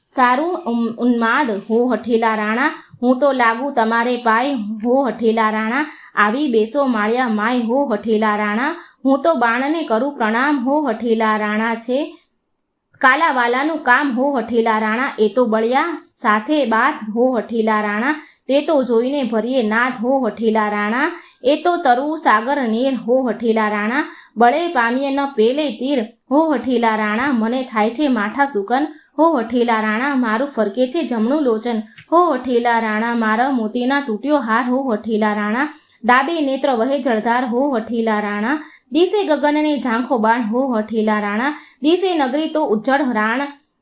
[SPEAKER 1] સારું ઉન્માદ હો હઠીલા રાણા હું તો લાગુ તમારે પાય હો હઠીલા રાણા આવી બેસો માળ્યા માય હો હઠીલા રાણા હું તો બાણને કરું પ્રણામ હો હઠીલા રાણા છે કાલાવાલાનું કામ હો હઠીલા રાણા એ તો બળિયા સાથે બાથ હો હઠીલા રાણા તે તો જોઈને ભરીએ નાથ હો હઠીલા રાણા એ તો તરુ સાગર નીર હો હઠીલા રાણા બળે પામીએ ન પેલે તીર હો હઠીલા રાણા મને થાય છે માઠા સુકન હો હઠીલા રાણા મારું ફરકે છે જમણું લોચન હો હઠીલા રાણા મારા મોતીના તૂટ્યો હાર હો હઠીલા રાણા ડાબે નેત્ર વહે જળધાર હો હઠીલા રાણા દિશે ગગનને ઝાંખો બાણ હો હઠીલા રાણા દિશે નગરી તો ઉજ્જળ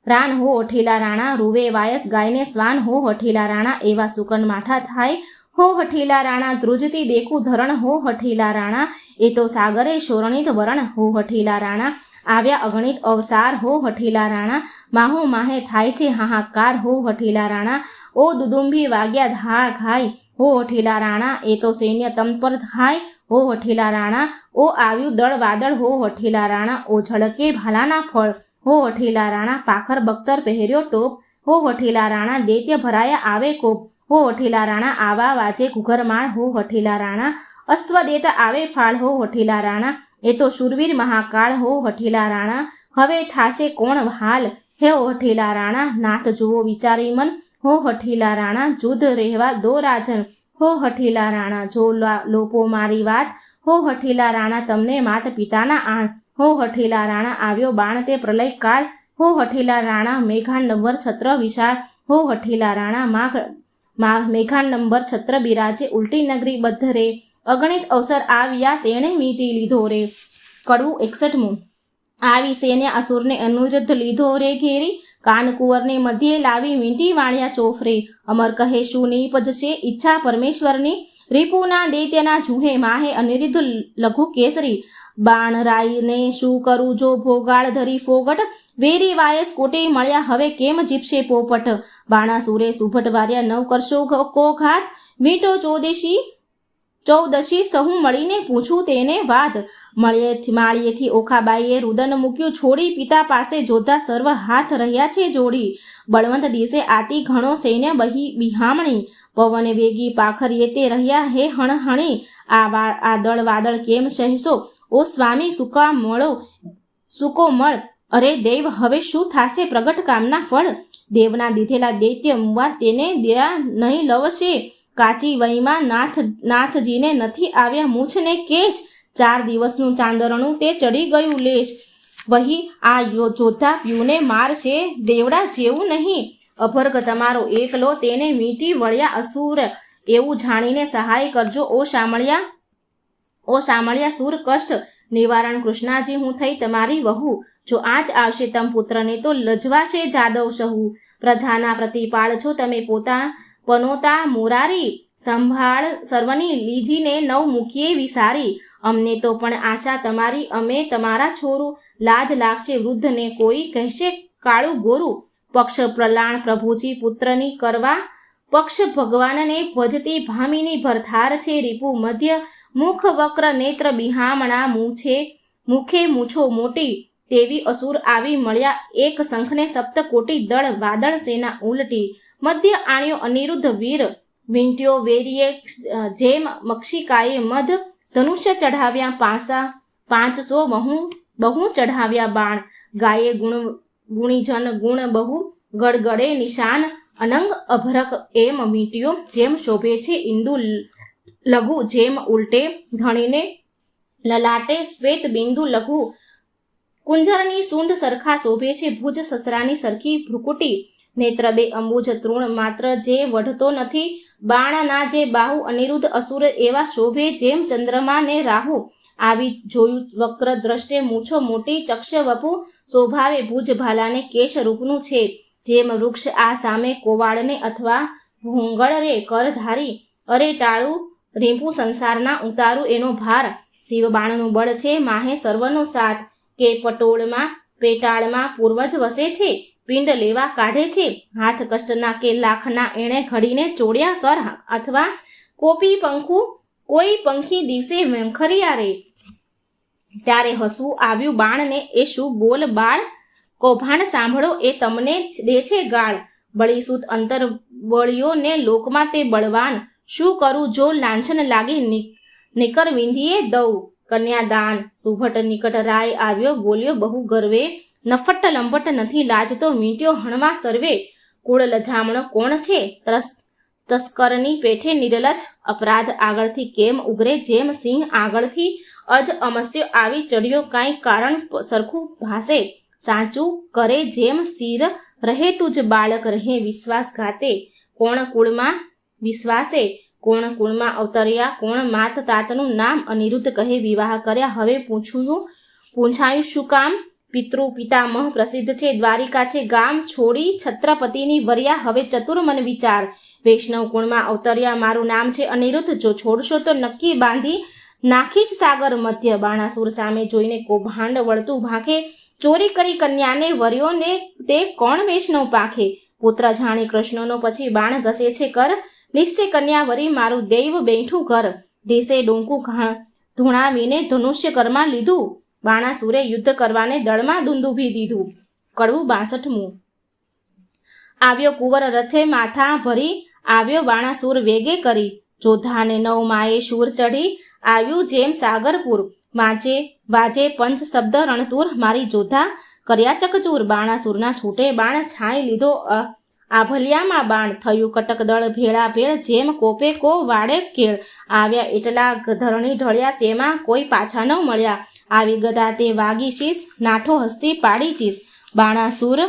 [SPEAKER 1] રાન હો હઠીલા રાણા રૂવે વાયસ ગાયને સ્વાન હો હઠીલા રાણા એવા સુકન માઠા થાય હો હઠીલા રાણા ધ્રુજતી દેખું ધરણ હો હઠીલા રાણા એ તો સાગરે શોરણિત વરણ હો હઠીલા રાણા આવ્યા અગણિત અવસાર હો હઠીલા રાણા માહુ માહે થાય છે હાહાકાર હો હઠીલા રાણા ઓ દુદુંભી વાગ્યા ધા ઘાય હો હઠીલા રાણા એ તો સૈન્ય તમ પર થાય હો હઠીલા રાણા ઓ આવ્યું દળ વાદળ હો હઠીલા રાણા ઓ ઝળકે ભાલાના ફળ હો હઠીલા રાણા પાખર બખ્તર પહેર્યો ટોપ હો હઠીલા રાણા દૈત્ય ભરાયા આવે કોપ હો હઠીલા રાણા આવા વાજે ઘુઘરમાળ હો હઠીલા રાણા અશ્વદેત આવે ફાળ હો હઠીલા રાણા એ તો શૂરવીર મહાકાળ હો હઠીલા રાણા હવે થાશે કોણ હાલ હે હઠીલા રાણા નાથ જુઓ વિચારી મન હો હઠીલા રાણા જુદ્ધ રહેવા દો રાજન હો હઠીલા રાણા જો લોપો મારી વાત હો હઠીલા રાણા તમને માત પિતાના આણ હો હઠીલા રાણા આવ્યો બાણ તે પ્રલય કાળ હો હઠીલા રાણા મેઘાંડંબર છત્ર વિશાળ હો હઠીલા રાણા મેઘાંડંબર છત્ર બિરાજે ઉલટી નગરી બદ્ધ રે અગણિત અવસર આવ્યા તેણે મીટી લીધો રે કડવું 61 આવી સેને અસુરને અનુરુદ્ધ લીધો રે ઘેરી કાનકુંવરને મધ્યે લાવી મીંટી વાળ્યા ચોફરે અમર કહે શું નીપજશે ઈચ્છા પરમેશ્વરની રીપુના દૈત્યના જુહે માહે અનિરુદ્ધ લઘુ કેસરી બાણરાઈને શું કરું જો ભોગાળ ધરી ફોગટ વેરી વાયસ કોટે મળ્યા હવે કેમ જીપશે પોપટ બાણાસુરે સુભટ વાર્યા નવ કરશો કો ઘાત મીટો ચૌદશી સહુ મળીને પૂછું તેને વાદ માળીએથી ઓખાબાઈએ રુદન મૂક્યું છોડી પિતા પાસે જોધા સર્વ હાથ રહ્યા છે જોડી બળવંત દિશે આતી ઘણો સૈન્ય બિહામણી પવને વેગી પાખરીએ તે રહ્યા હે હણહણી આ દળ વાદળ કેમ સહેશો ઓ સ્વામી સૂકો મળ, અરે દેવ હવે શું થાશે પ્રગટ કામના ફળ? દેવના દીધેલા દૈત્ય મુવા તેને દયા નહીં લવશે, કાચી વહીમાં નાથજીને નથી આવ્યા મૂછને કેશ, 4 દિવસનું ચાંદરણું તે ચડી ગયું લેશ, વહી આ જોધા પ્યુને મારશે દેવડા જેવું નહીં, અભર્ગ તમારો એકલો તેને મીટી વળ્યા અસુર, એવું જાણીને સહાય કરજો ઓ શામળિયા સુર કષ્ટ નિવારણ કૃષ્ણાજી હું થઈ તમારી વહુ, જો આજ આવશે તમ પુત્રને તો લજવાશે જાદવ સહુ, પ્રજાના પ્રતિપાળ છો તમે પનોતા મોરારી, સંભાળ સર્વની લીજીને નવ મૂકીએ વિસારી, અમને તો પણ આશા તમારી અમે તમારા છોરું, લાજ લાગશે વૃદ્ધને કોઈ કહેશે કાળું ગોરું, પક્ષ પ્રલાણ પ્રભુજી પુત્રની કરવા, પક્ષ ભગવાનને ભજતી ભામીની ભરથાર છે, રીપુ મધ્ય મુખ વક્ર નેત્ર બિહામણા મુખે મૂછો મોટી, તેવી અસુર આવી મળ્યા એક શંખને સપ્તકોટી દળ, વાદળ સેના ઉલટી, મધ્ય આણ્યો અનિરુદ્ધ વીર, વીંટ્યો વેરીએ જેમ મક્ષિકાએ મધ, ધનુષ્ય ચઢાવ્યા 500 બહુ ચઢાવ્યા બાણ, ગાયે ગુણીજન ગુણ બહુ, ગડગડે નિશાન અનંગ અભરક, એમ વીંટ્યો જેમ શોભે છે ઇન્દુ લઘુ, જેમ ઉલટે ધણીને લલાટે શ્વેત બિંદુ લઘુ, કુંજરની સૂંઢ સરખા શોભે છે ભુજ સસરાની સરખી ભ્રુકુટી, નેત્ર બે અંબુજ તૃણ માત્ર જે વઢતો નથી, બાણના જે બાહુ અનિરુદ્ધ અસુર એવા શોભે જેમ ચંદ્રમા ને રાહુ, આવી જોયું વક્ર દ્રષ્ટે મૂછો મોટી, ચક્ષ વપુ શોભાવે ભુજ ભાલાને કેશ રૂપનું છે, જેમ વૃક્ષ આ સામે કોવાળને અથવા ભોંગળ રે કર ધારી, અરે ટાળું રીંપું સંસારના ઉતારું એનો ભાર, શિવ બાણનું બળ છે માહે સર્વનો સાથ, કે પેટાળમાં પૂર્વજ વસે છે, પિંડ લેવા કાઢે છે, હાથ કષ્ટના કે લાખના એણે ઘડીને ચોડ્યા કર, અથવા કોઈ પંખી દિવસે વેંખરિયા રે, ત્યારે હસવું આવ્યું બાણને એ શું બોલ બાળ, કૌભાંડ સાંભળો એ તમને દે છે ગાળ, બળીસૂત અંતર બળ્યો ને લોકમાં તે બળવાન, શું કરું જો લાંછન લાગે નિકર વિંધીએ દઉં, કન્યાદાન સુભટ નિકટ રાય આવ્યો બોલ્યો બહુ ગર્વે, નફટ લંપટ નથી લાજતો મીટ્યો હણવા સર્વે, કુળ લજામણો કોણ છે તસ્કરની પેઠે નિરલજ, અપરાધ આગળથી કેમ ઉગરે જેમ સિંહ આગળથી, અજ અમસ્યો આવી ચડ્યો કાંઈ કારણ સરખું ભાસે, સાચું કરે જેમ શિર રહે તુજ બાળક રહે વિશ્વાસઘાતે, કોણ કુળમાં વિશ્વાસે કોણ કુળમાં અવતર્યા, કોણ માત તાતનું નામ અનિરુદ્ધ કહે વિવાહ કર્યા, હવે પૂછાયું શું કામ, પિતામહ પ્રસિદ્ધ છે દ્વારિકા છે ગામ, છોડી છત્રપતિની વર્યા હવે ચતુર્મન વિચાર, વૈષ્ણવ કુળમાં અવતર્યા મારું નામ છે અનિરુદ્ધ, જો છોડશો તો નક્કી બાંધી નાખીશ સાગર મધ્ય, બાણાસુર સામે જોઈને કૌભાંડ વળતું ભાંખે, ચોરી કરી કન્યાને વર્યોને તે કોણ વૈષ્ણવ પાખે, પુત્ર જાણી કૃષ્ણનો પછી બાણ ઘસે છે કર, નિશ્ચય કન્યા વરી મારું દૈવ બેઠું ઘર, ઢીસે ડોંકું ધૂણાવીને ધનુષ્ય કરમાં લીધું, બાણાસુરે યુદ્ધ કરવાને દળમાં દુંદુભી દીધું. કડવું 62. આવ્યો કુંવર રથે માથા ભરી, આવ્યો બાણાસુર વેગે કરી, જોધાને 9 માએ શૂર ચઢી, આવ્યું જેમ સાગરપુર, વાજે પંચ શબ્દ રણતુર, મારી જોધા કર્યા ચકચૂર, બાણાસુરના છૂટે બાણ છાંય લીધો આભલિયામાં બાણ, થયું કટક દળ ભેળા ભેળ, જેમ કોપે કો વાડે કેળ, આવ્યા એટલા ધરણી ઢળ્યા તેમાં કોઈ પાછા ન મળ્યા, આવી ગદા તે વાગી શીશ, નાઠો હસ્તી પાડી ચીસ, બાણાસુર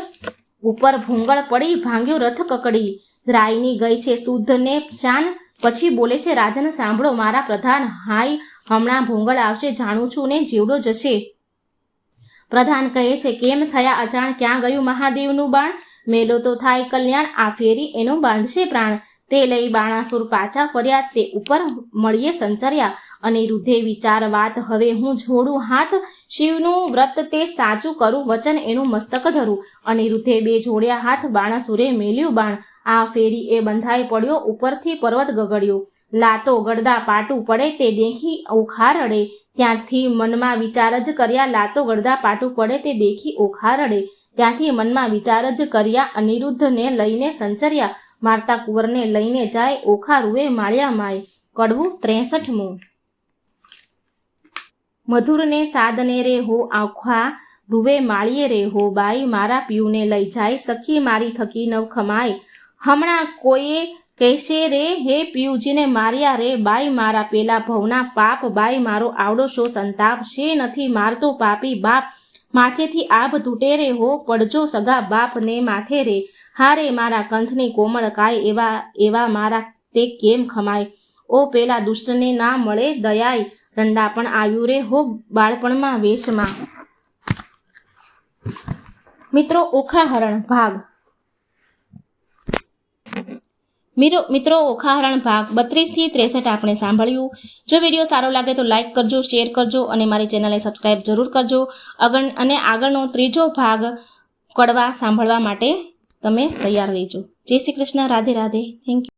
[SPEAKER 1] ઉપર ભૂંગળ પડી, ભાંગ્યો રથ કકડી, રાયની ગઈ છે શુદ્ધ ને શાન, પછી બોલે છે રાજન સાંભળો મારા પ્રધાન, હાય હમણાં ભૂંગળ આવશે જાણું છું ને જીવડો જશે. પ્રધાન કહે છે કેમ થયા અજાણ, ક્યાં ગયું મહાદેવનું બાણ, મેલો તો થાય કલ્યાણ, આ ફેરી એનો બાંધશે પ્રાણ, તે લઈ બાણાસુર પાછા ફર્યા, તે ઉપર મળીએ સંચર્યા, અનિરુદ્ધે વિચાર વાત હવે હું જોડું હાથ, શિવનું વ્રત તે સાચું કરું, વચન એનું મસ્તક ધરું, અનિરુદ્ધે 2 જોડ્યા હાથ, બાણાસુરે મેલ્યું બાણ, આ ફેરી એ બંધાઈ પડ્યો, ઉપરથી પર્વત ગગડ્યો, લાતો ગડદા પાટું પડે તે દેખી ઓખા રડે, ત્યાંથી મનમાં વિચાર જ કર્યા, લાતો ગડદા પાટું પડે તે દેખી ઓખા રડે, ત્યાંથી મનમાં વિચાર જ કર્યા, અનિરુદ્ધને લઈને સંચર્યા, મારતા કુંવરને લઈને જાય, ઓખા રૂએ માળ્યા માય. કડવું 63. મધુરને સાદને રે હો આખા રૂવે માળીએ રે હો બાઈ મારા પિયુને લઈ જાય સખી મારી થકી નવ ખમાય હમણાં કોઈએ કહેશે રે હે પિયુજીને માર્યા રે બાઈ મારા પેલા ભવના પાપ બાઈ મારો આવડો શો સંતાપ છે નથી મારતો પાપી બાપ માથેથી આભ તૂટે રે હો પડજો સગા બાપને માથે રે હારે મારા કંથની કોમળ કાય એવા મારા તે કેમ ખમાય ઓ પેલા દુષ્ટને ના મળે દયાય રંડા પણ આવ્યું રે હો બાળપણમાં વેશમાં. મિત્રો ઓખાહરણ ભાગ મિત્રો ઓખાહરણ ભાગ 32 થી 63 આપણે સાંભળ્યું. જો વિડીયો સારો લાગે તો લાઈક કરજો, શેર કરજો અને મારી ચેનલને સબસ્ક્રાઈબ જરૂર કરજો. અને આગળનો 3જો ભાગ કડવા સાંભળવા માટે તમે તૈયાર રહેજો. જય શ્રી કૃષ્ણ. રાધે રાધે. Thank you.